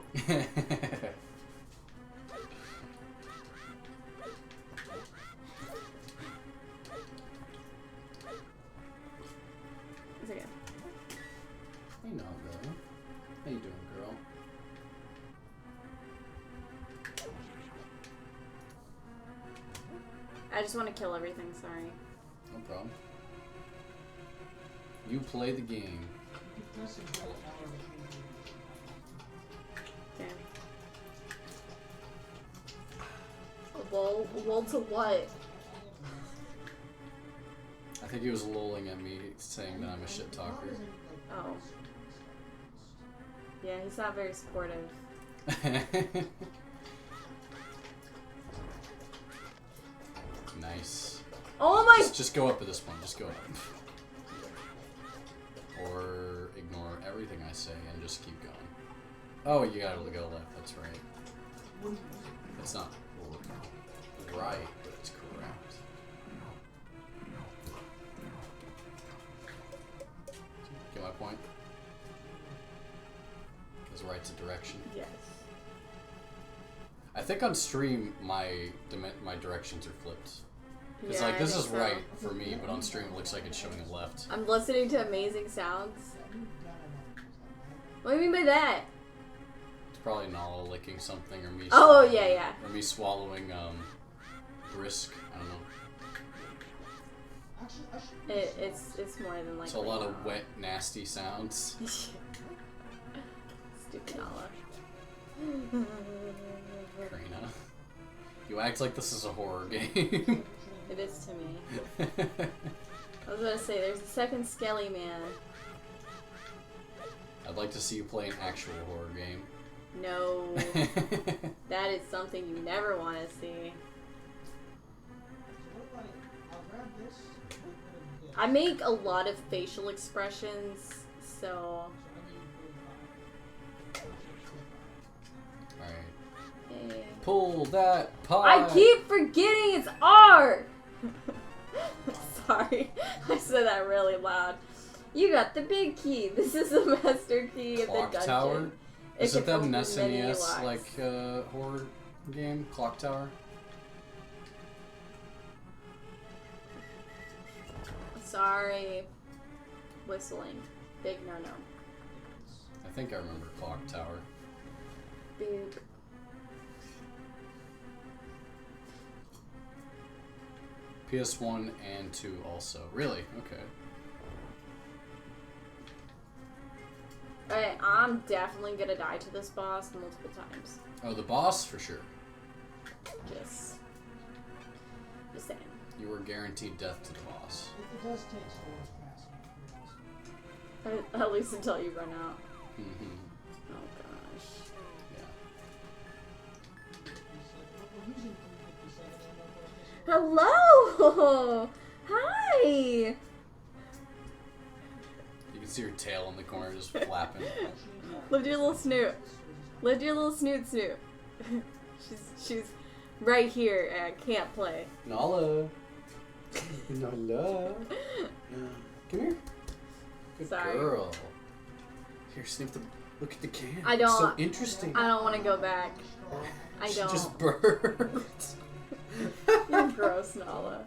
It's okay. Hey, no, girl. How you doing, girl? I just want to kill everything, sorry. No problem. You play the game. Okay. Lol to what? I think he was lolling at me, saying that I'm a shit talker. Oh. Yeah, he's not very supportive. Nice. Oh my! Just go up at this point. Just go up. Or ignore everything I say and just keep going. Oh, you gotta go left. That's right. It's not right, but it's correct. Get my point? Because right's a direction. Yes. I think on stream my directions are flipped. It's Yeah, like I this think is so. right for me, but on stream it looks like it's showing left. I'm listening to amazing sounds. What do you mean by that? It's probably Nala licking something or me. Oh, swallowing- yeah. Or me swallowing brisk. I don't know. It's more than like. It's a lot of wet, nasty sounds. Stupid Nala. Karina, you act like this is a horror game. It is to me. I was gonna say, there's a second Skelly Man. I'd like to see you play an actual horror game. No. That is something you never want to see. I make a lot of facial expressions, so. Alright. eh. Pull that pie! I keep forgetting it's R! Sorry, I said that really loud. You got the big key. This is the master key of the Clock dungeon. Tower? Isn't that an open many SNES locks. like horror game? Clock Tower? Sorry. Whistling. Big no-no. I think I remember Clock Tower. PS1 and 2 also. Really? Okay. Alright, I'm definitely gonna die to this boss multiple times. Oh, the boss for sure. Just saying. You were guaranteed death to the boss. It does take storage capacity. At least until you run out. Mm-hmm. Oh gosh. Yeah. We're using 357 ammo for this. Hello! Hi! You can see her tail in the corner just flapping. Lift your little snoot. Lift your little snoot. She's right here and I can't play. Nala. Nala. Come here. Good Sorry. girl. Here, sniff the. Look at the can. I don't- So interesting. I don't want to go back. I She don't. just burped. You're gross, Nala.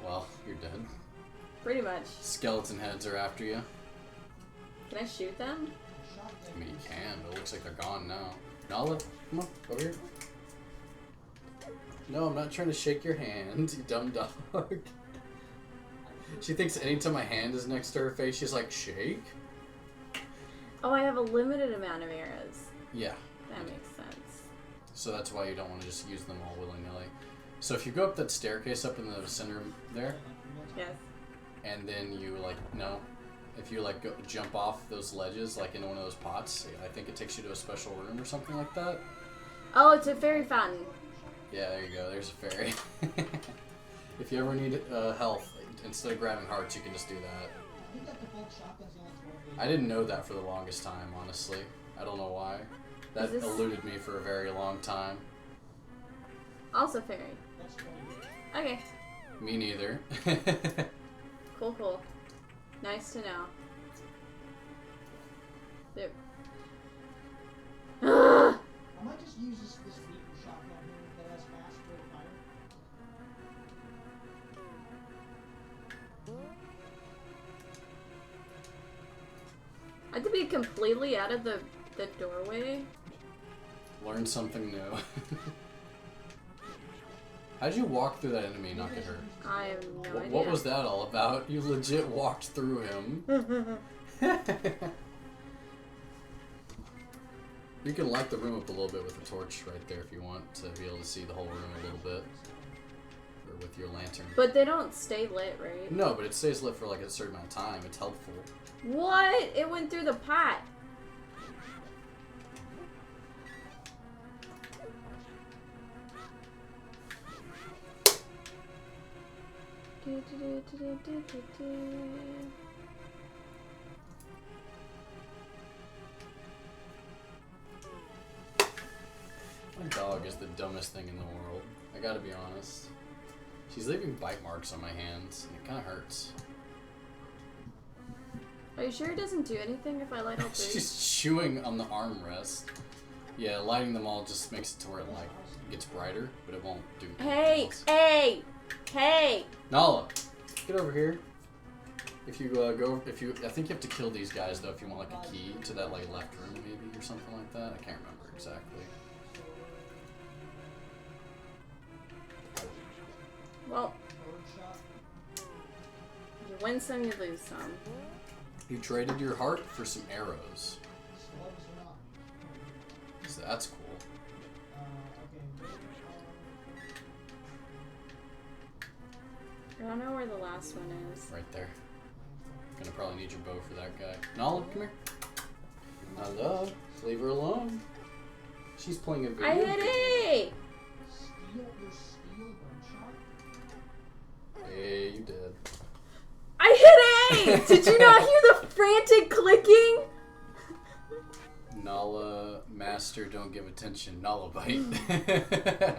Well, you're dead. Pretty much. Skeleton heads are after you. Can I shoot them? I mean, you can, but it looks like they're gone now. Nala, come on, over here. No, I'm not trying to shake your hand, you dumb dog. She thinks anytime my hand is next to her face, she's like, shake? Oh, I have a limited amount of arrows. Yeah. That makes sense. So that's why you don't want to just use them all willy-nilly. So if you go up that staircase up in the center there, Yes. and then you if you like go, jump off those ledges like into one of those pots, I think it takes you to a special room or something like that. Oh, it's a fairy fountain. Yeah, there you go. There's a fairy. If you ever need health, instead of grabbing hearts, you can just do that. I think that the bolt shotgun's the only 12 I didn't know that for the longest time, honestly. I don't know why. That Is this- eluded me for a very long time. Also fairy. That's 20. Okay. Me neither. Cool. Nice to know. There. I might just use this beaten shotgun here that has fast rate of fire. I had to be completely out of the doorway. Learn something new. How'd you walk through that enemy and not get hurt? I have no idea. What was that all about? You legit walked through him. You can light the room up a little bit with a torch right there if you want to be able to see the whole room a little bit. Or with your lantern. But they don't stay lit, right? No, but it stays lit for like a certain amount of time. It's helpful. What? It went through the pot. My dog is the dumbest thing in the world. I gotta be honest. She's leaving bite marks on my hands, and it kinda hurts. Are you sure it doesn't do anything if I light all three? She's chewing on the armrest. Yeah, lighting them all just makes it to where it like gets brighter, but it won't do anything Hey! else. Hey! Nala, get over here. If you I think you have to kill these guys though if you want like a key to that like left room maybe or something like that. I can't remember exactly. Well, Bird shot. you win some, you lose some. You traded your heart for some arrows, Slugs or not. so that's cool. Okay. I don't know where the last one is. Right there. Gonna probably need your bow for that guy. Nala, come here. Nala, leave her alone. She's playing a video I hit game. it! Your steel bird shot. Hey, you did. I hit A! Did you not hear the frantic clicking? Nala, master, don't give attention. Nala bite. I'm gonna buy a bird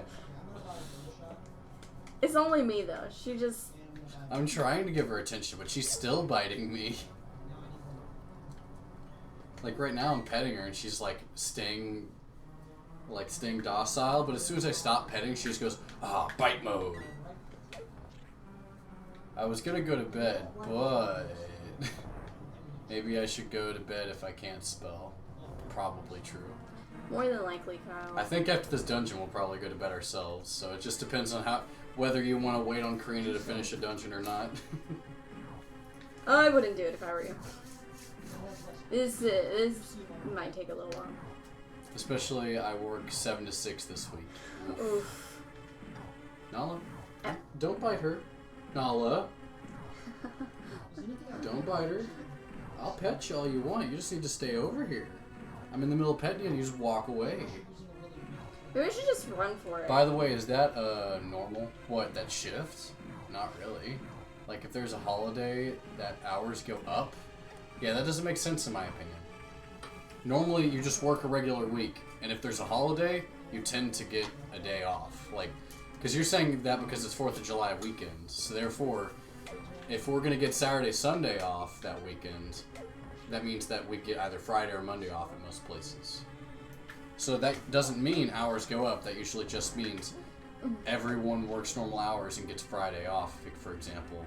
shot. It's only me though. She just. And I'm gonna buy I'm trying to give her attention, but she's still biting me. Like right now I'm petting her and she's like staying docile, but as soon as I stop petting, she just goes, bite mode. I was gonna go to bed, but maybe I should go to bed if I can't spell. Probably true. More than likely, Kyle. I think after this dungeon, we'll probably go to bed ourselves. So it just depends on whether you want to wait on Karina to finish a dungeon or not. I wouldn't do it if I were you. This might take a little while. Especially, I work 7 to 6 this week. Oof. Nala, don't bite her. Nala, don't bite her. I'll pet you all you want. You just need to stay over here. I'm in the middle of petting you and you just walk away. Maybe we should just run for it. By the way, is that normal? What, that shift? Not really. Like, if there's a holiday, that hours go up? Yeah, that doesn't make sense in my opinion. Normally, you just work a regular week, and if there's a holiday, you tend to get a day off. Like, because you're saying that because it's 4th of July weekend, so therefore, if we're going to get Saturday, Sunday off that weekend, that means that we get either Friday or Monday off at most places. So that doesn't mean hours go up. That usually just means everyone works normal hours and gets Friday off, for example.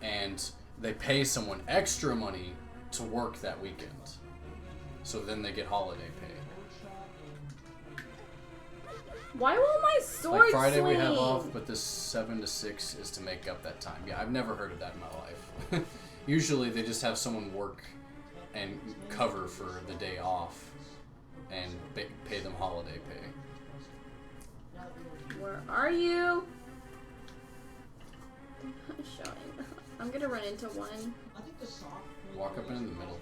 And they pay someone extra money to work that weekend. So then they get holiday pay. Why won't my sword Like Friday swing? we have off, but this 7 to 6 is to make up that time. Yeah, I've never heard of that in my life. Usually they just have someone work and cover for the day off and pay them holiday pay. Where are you? I'm not showing. I'm gonna run into one. Walk up in the middle.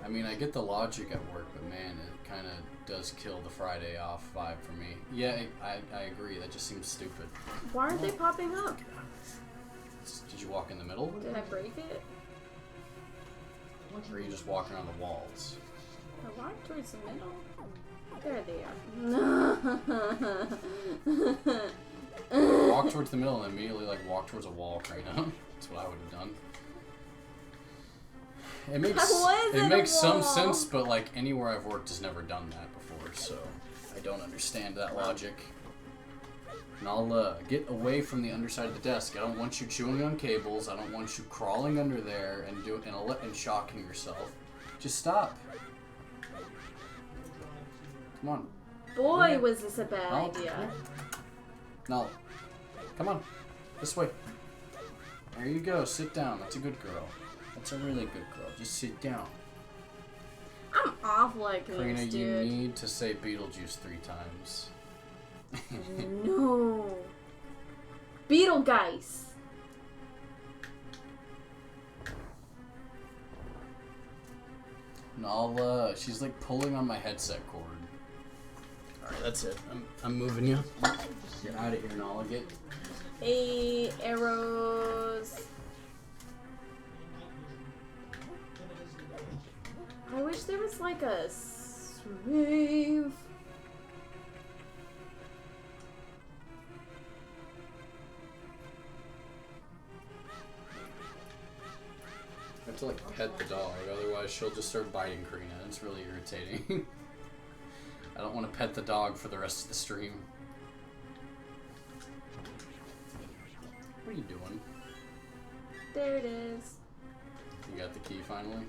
I mean, I get the logic at work, but man, it kind of does kill the Friday off vibe for me. Yeah, I agree. That just seems stupid. Why aren't they popping up? Did you walk in the middle? Did I break it? Or are you just walking around the walls? I walked towards the middle. There they are. Walk towards the middle and immediately walk towards a wall, Karina. That's what I would have done. It makes some sense, but anywhere I've worked has never done that before, so I don't understand that logic. Nala, get away from the underside of the desk. I don't want you chewing on cables. I don't want you crawling under there and shocking yourself. Just stop. Come on. Boy, was this a bad idea. Nala, come on. This way. There you go. Sit down. That's a good girl. That's a really good girl. Just sit down. I'm awful at games, Karina, dude. you need to say Beetlejuice 3 times. No. Beetlegeist. Nala, she's pulling on my headset cord. Alright, that's it. I'm moving you. Get out of here, Nala. Get. Hey, arrows. I wish there was a save. I have to pet the dog, otherwise she'll just start biting Karina. It's really irritating. I don't want to pet the dog for the rest of the stream. What are you doing? There it is. You got the key finally?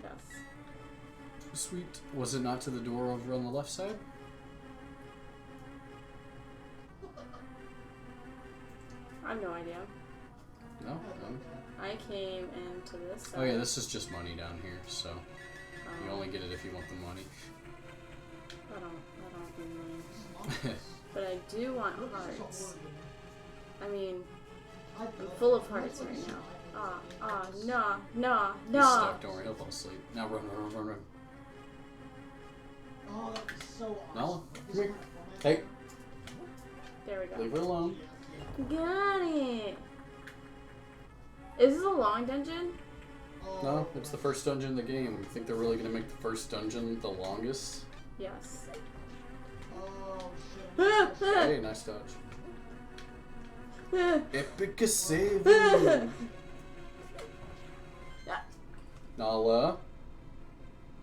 Yes. Sweet. Was it not to the door over on the left side? I have no idea. No? No? I came into this side. Oh yeah, this is just money down here, so you only get it if you want the money. I don't need money. But I do want hearts. I mean, I'm full of hearts right now. No. He's stuck, don't worry, he'll fall asleep. Now run. Oh, that was so awesome. Nala, come here. Hey, There we go. leave her alone. Got it. Is this a long dungeon? No, it's the first dungeon in the game. You think they're really gonna make the first dungeon the longest? Yes. Oh, shit. Hey, nice dodge. Epic saving. Nala.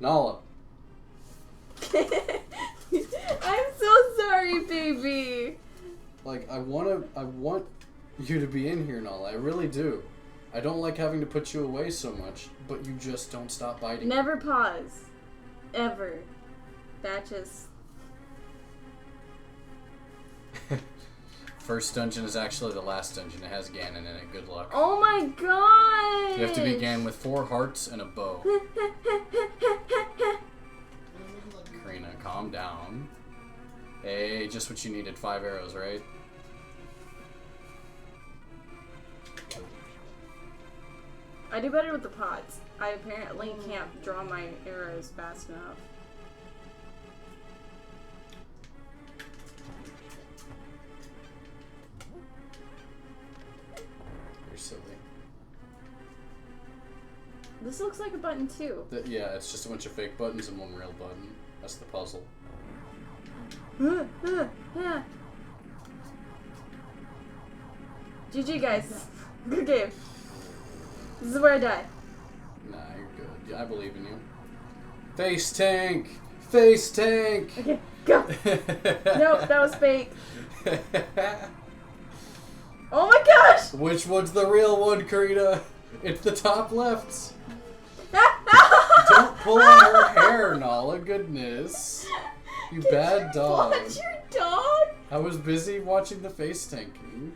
I'm so sorry, baby. I want you to be in here, Nala. I really do. I don't like having to put you away so much, but you just don't stop biting. Never pause. Ever. batches. First dungeon is actually the last dungeon. It has Ganon in it. Good luck. Oh my god! You have to beat Ganon with 4 hearts and a bow. Karina, calm down. Hey, just what you needed. 5 arrows, right? I do better with the pots. I apparently can't draw my arrows fast enough. You're silly. This looks like a button too. Yeah, it's just a bunch of fake buttons and one real button. That's the puzzle. Yeah. GG guys. Good game. This is where I die. Nah, you're good. Yeah, I believe in you. Face tank! Face tank! Okay, go! Nope, that was fake. Oh my gosh! Which one's the real one, Karina? It's the top left. Don't pull on her hair, Nala. Goodness. You bad dog. Watch your dog? I was busy watching the face tanking.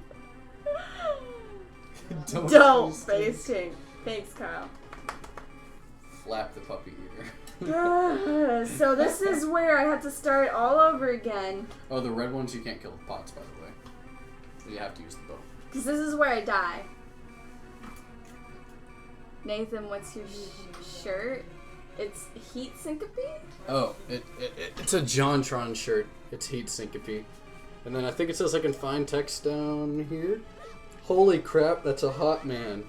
Don't face tank. Thanks, Kyle. Flap the puppy ear. So this is where I have to start all over again. Oh, the red ones you can't kill with pots, by the way. You have to use the bow. Because this is where I die. Nathan, what's your shirt? It's Heat Syncope? Oh, it's a JonTron shirt. It's Heat Syncope. And then I think it says I can find text down here. Holy crap, that's a hot man.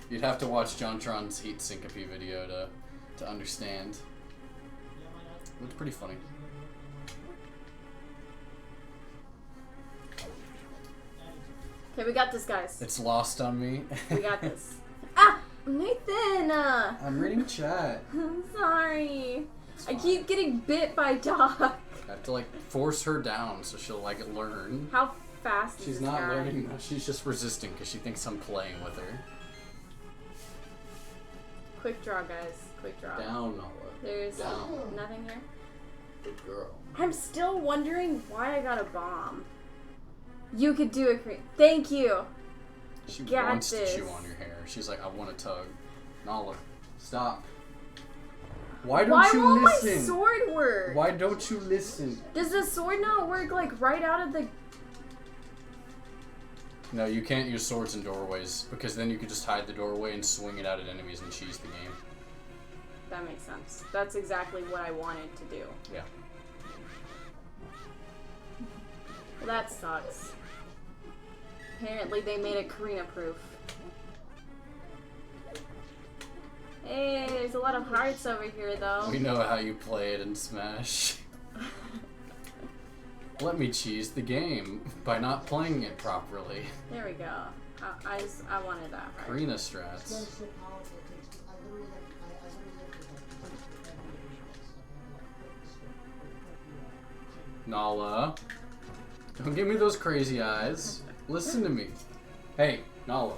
You'd have to watch JonTron's Heat Syncope video to understand. It's pretty funny. Okay, we got this, guys. It's lost on me. We got this. Ah! Nathan! I'm reading chat. I'm sorry. I keep getting bit by dog. I have to force her down so she'll learn. How fast is She's this not guy? learning. She's just resisting because she thinks I'm playing with her. Quick draw, guys. Quick draw. Down, Nala. There's Down. nothing here. Good girl. I'm still wondering why I got a bomb. You could do it. Thank you. She Got wants this. to chew on your hair. She's like, I want to tug. Nala, stop. Why don't Why you won't listen? my sword work? Why don't you listen? Does the sword not work right out of the... No, you can't use swords in doorways because then you could just hide the doorway and swing it out at enemies and cheese the game. That makes sense. That's exactly what I wanted to do. Yeah. Well, that sucks. Apparently they made it Karina proof. Hey, there's a lot of hearts over here though. We know how you play it in Smash. Let me cheese the game by not playing it properly. There we go. I wanted that heart. Karina This gun strats. is so powerful, it takes. I literally have Nala. Don't give me those crazy eyes. Listen to me. Hey, Nala.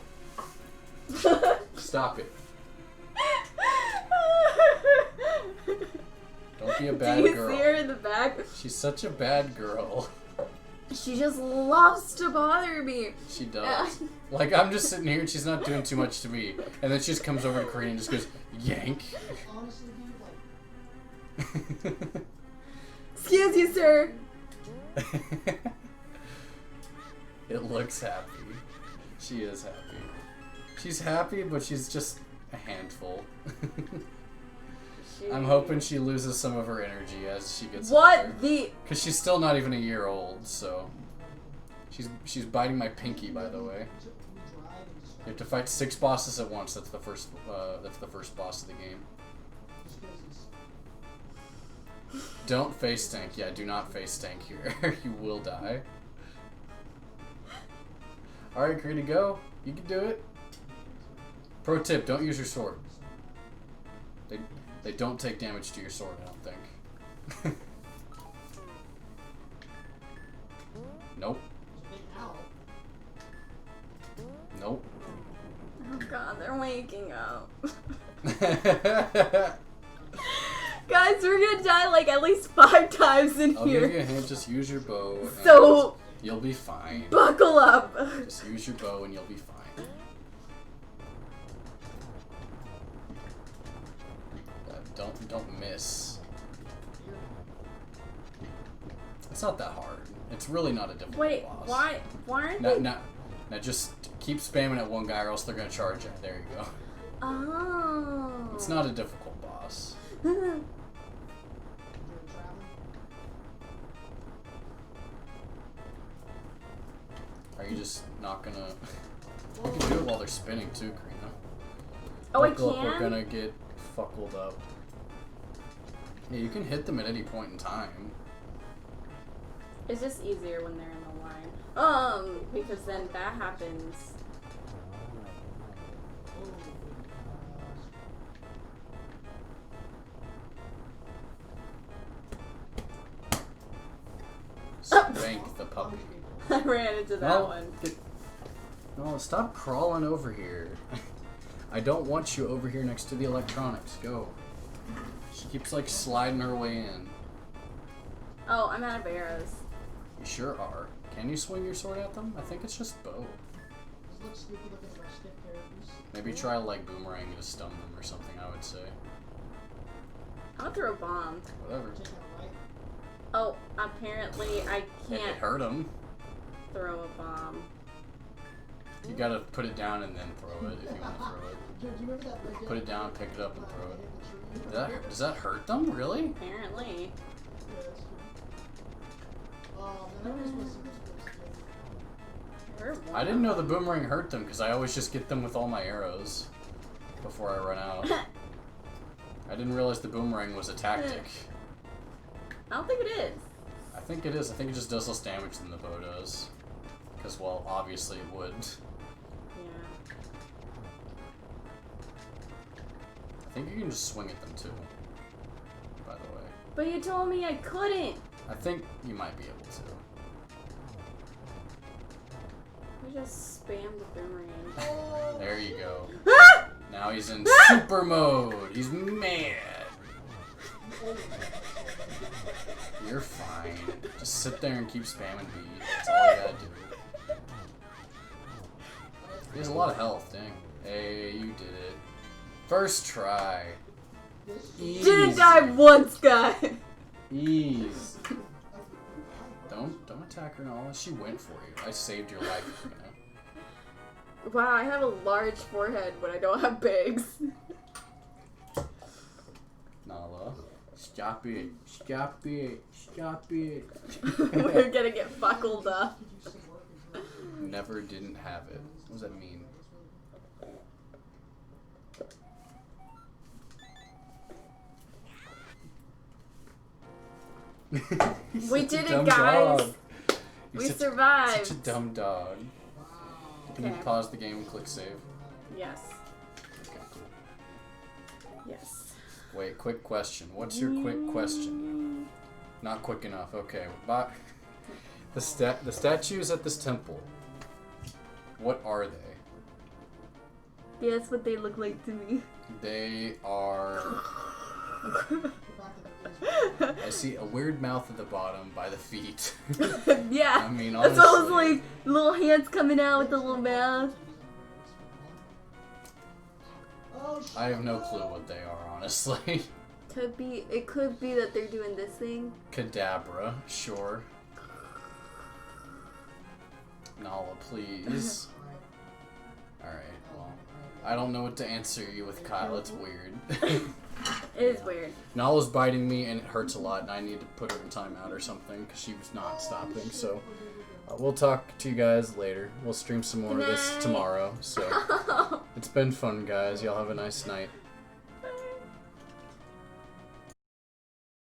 Stop it. Don't be a bad Do you girl. see her in the back? She's such a bad girl. She just loves to bother me. She does. I'm just sitting here and she's not doing too much to me. And then she just comes over to Karina and just goes, yank. honestly, dude, Excuse you, sir. It looks happy. She is happy. She's happy, but she's just a handful. I'm hoping she loses some of her energy as she gets older. What the? Because she's still not even a year old, so she's biting my pinky, by the way. You have to fight 6 bosses at once. That's the first boss of the game. Don't face tank. Yeah, do not face tank here. You will die. All right, Karina, go. You can do it. Pro tip: don't use your sword. They don't take damage to your sword, I don't think. Nope. Nope. God, they're waking up. Guys, we're gonna die like at least 5 times in I'll here. give you a hint. Just use your bow. And So you'll be fine. buckle up. Just use your bow and you'll be fine. Don't miss. It's not that hard. It's really not a difficult Wait, boss. why aren't Now, they? now, now just keep spamming at one guy or else they're gonna charge you. There you go. Oh. It's not a difficult boss. Are you just not gonna... You can do it while they're spinning too, Karina. Oh, I Buckle up, We're can? gonna get fuckled up. Yeah, you can hit them at any point in time. It's just easier when they're in the line. Because then that happens. Spank the puppy. I ran into that No, one. No, stop crawling over here. I don't want you over here next to the electronics. Go. She keeps like sliding her way in. Oh, I'm out of arrows. You sure are. Can you swing your sword at them? I think it's just bow. Maybe try like boomerang to stun them or something, I would say. I'll throw a bomb. Whatever. Oh, apparently I If it can't hurt them, throw a bomb. you gotta put it down and then throw it if you want to throw it. Put it down, pick it up, and throw it. Does that hurt them? Really? Apparently. I didn't know the boomerang hurt them because I always just get them with all my arrows before I run out. I didn't realize the boomerang was a tactic. I don't think it is. I think it is. I think it just does less damage than the bow does. Because, well, obviously it would. Yeah. I think you can just swing at them too, by the way. But you told me I couldn't. I think you might be able to. I just spammed the boomerang. There you go. Ah! Now he's in super mode. He's mad. You're fine. Just sit there and keep spamming B. That's all you gotta do. He has a lot of health, dang. Hey, you did it. First try. Easy. Didn't die once, guy. Ease. Don't attack her, Nala. She went for you. I saved your life, you know. Wow, I have a large forehead, but I don't have bigs. Nala, stop it. Stop it. Stop it. We're gonna get buckled up. Never didn't have it. What does that mean? We did it, guys. We survived. Such a dumb dog. Can you Okay. pause the game and click save? Yes. Okay. Yes. Wait, quick question. What's your quick question? Not quick enough. Okay. But the statues at this temple. What are they? Yeah, that's what they look like to me. They are. I see a weird mouth at the bottom by the feet. Yeah. I mean, That's honestly. almost like little hands coming out with the little mouth. I have no clue what they are, honestly. It could be that they're doing this thing. Kadabra, sure. Nala, please. Alright, well. I don't know what to answer you with Kyle, it's weird. It is weird. Nala's biting me and it hurts a lot and I need to put her in timeout or something because she was not stopping, so. We'll talk to you guys later. We'll stream some more of this tomorrow, so. It's been fun, guys. Y'all have a nice night.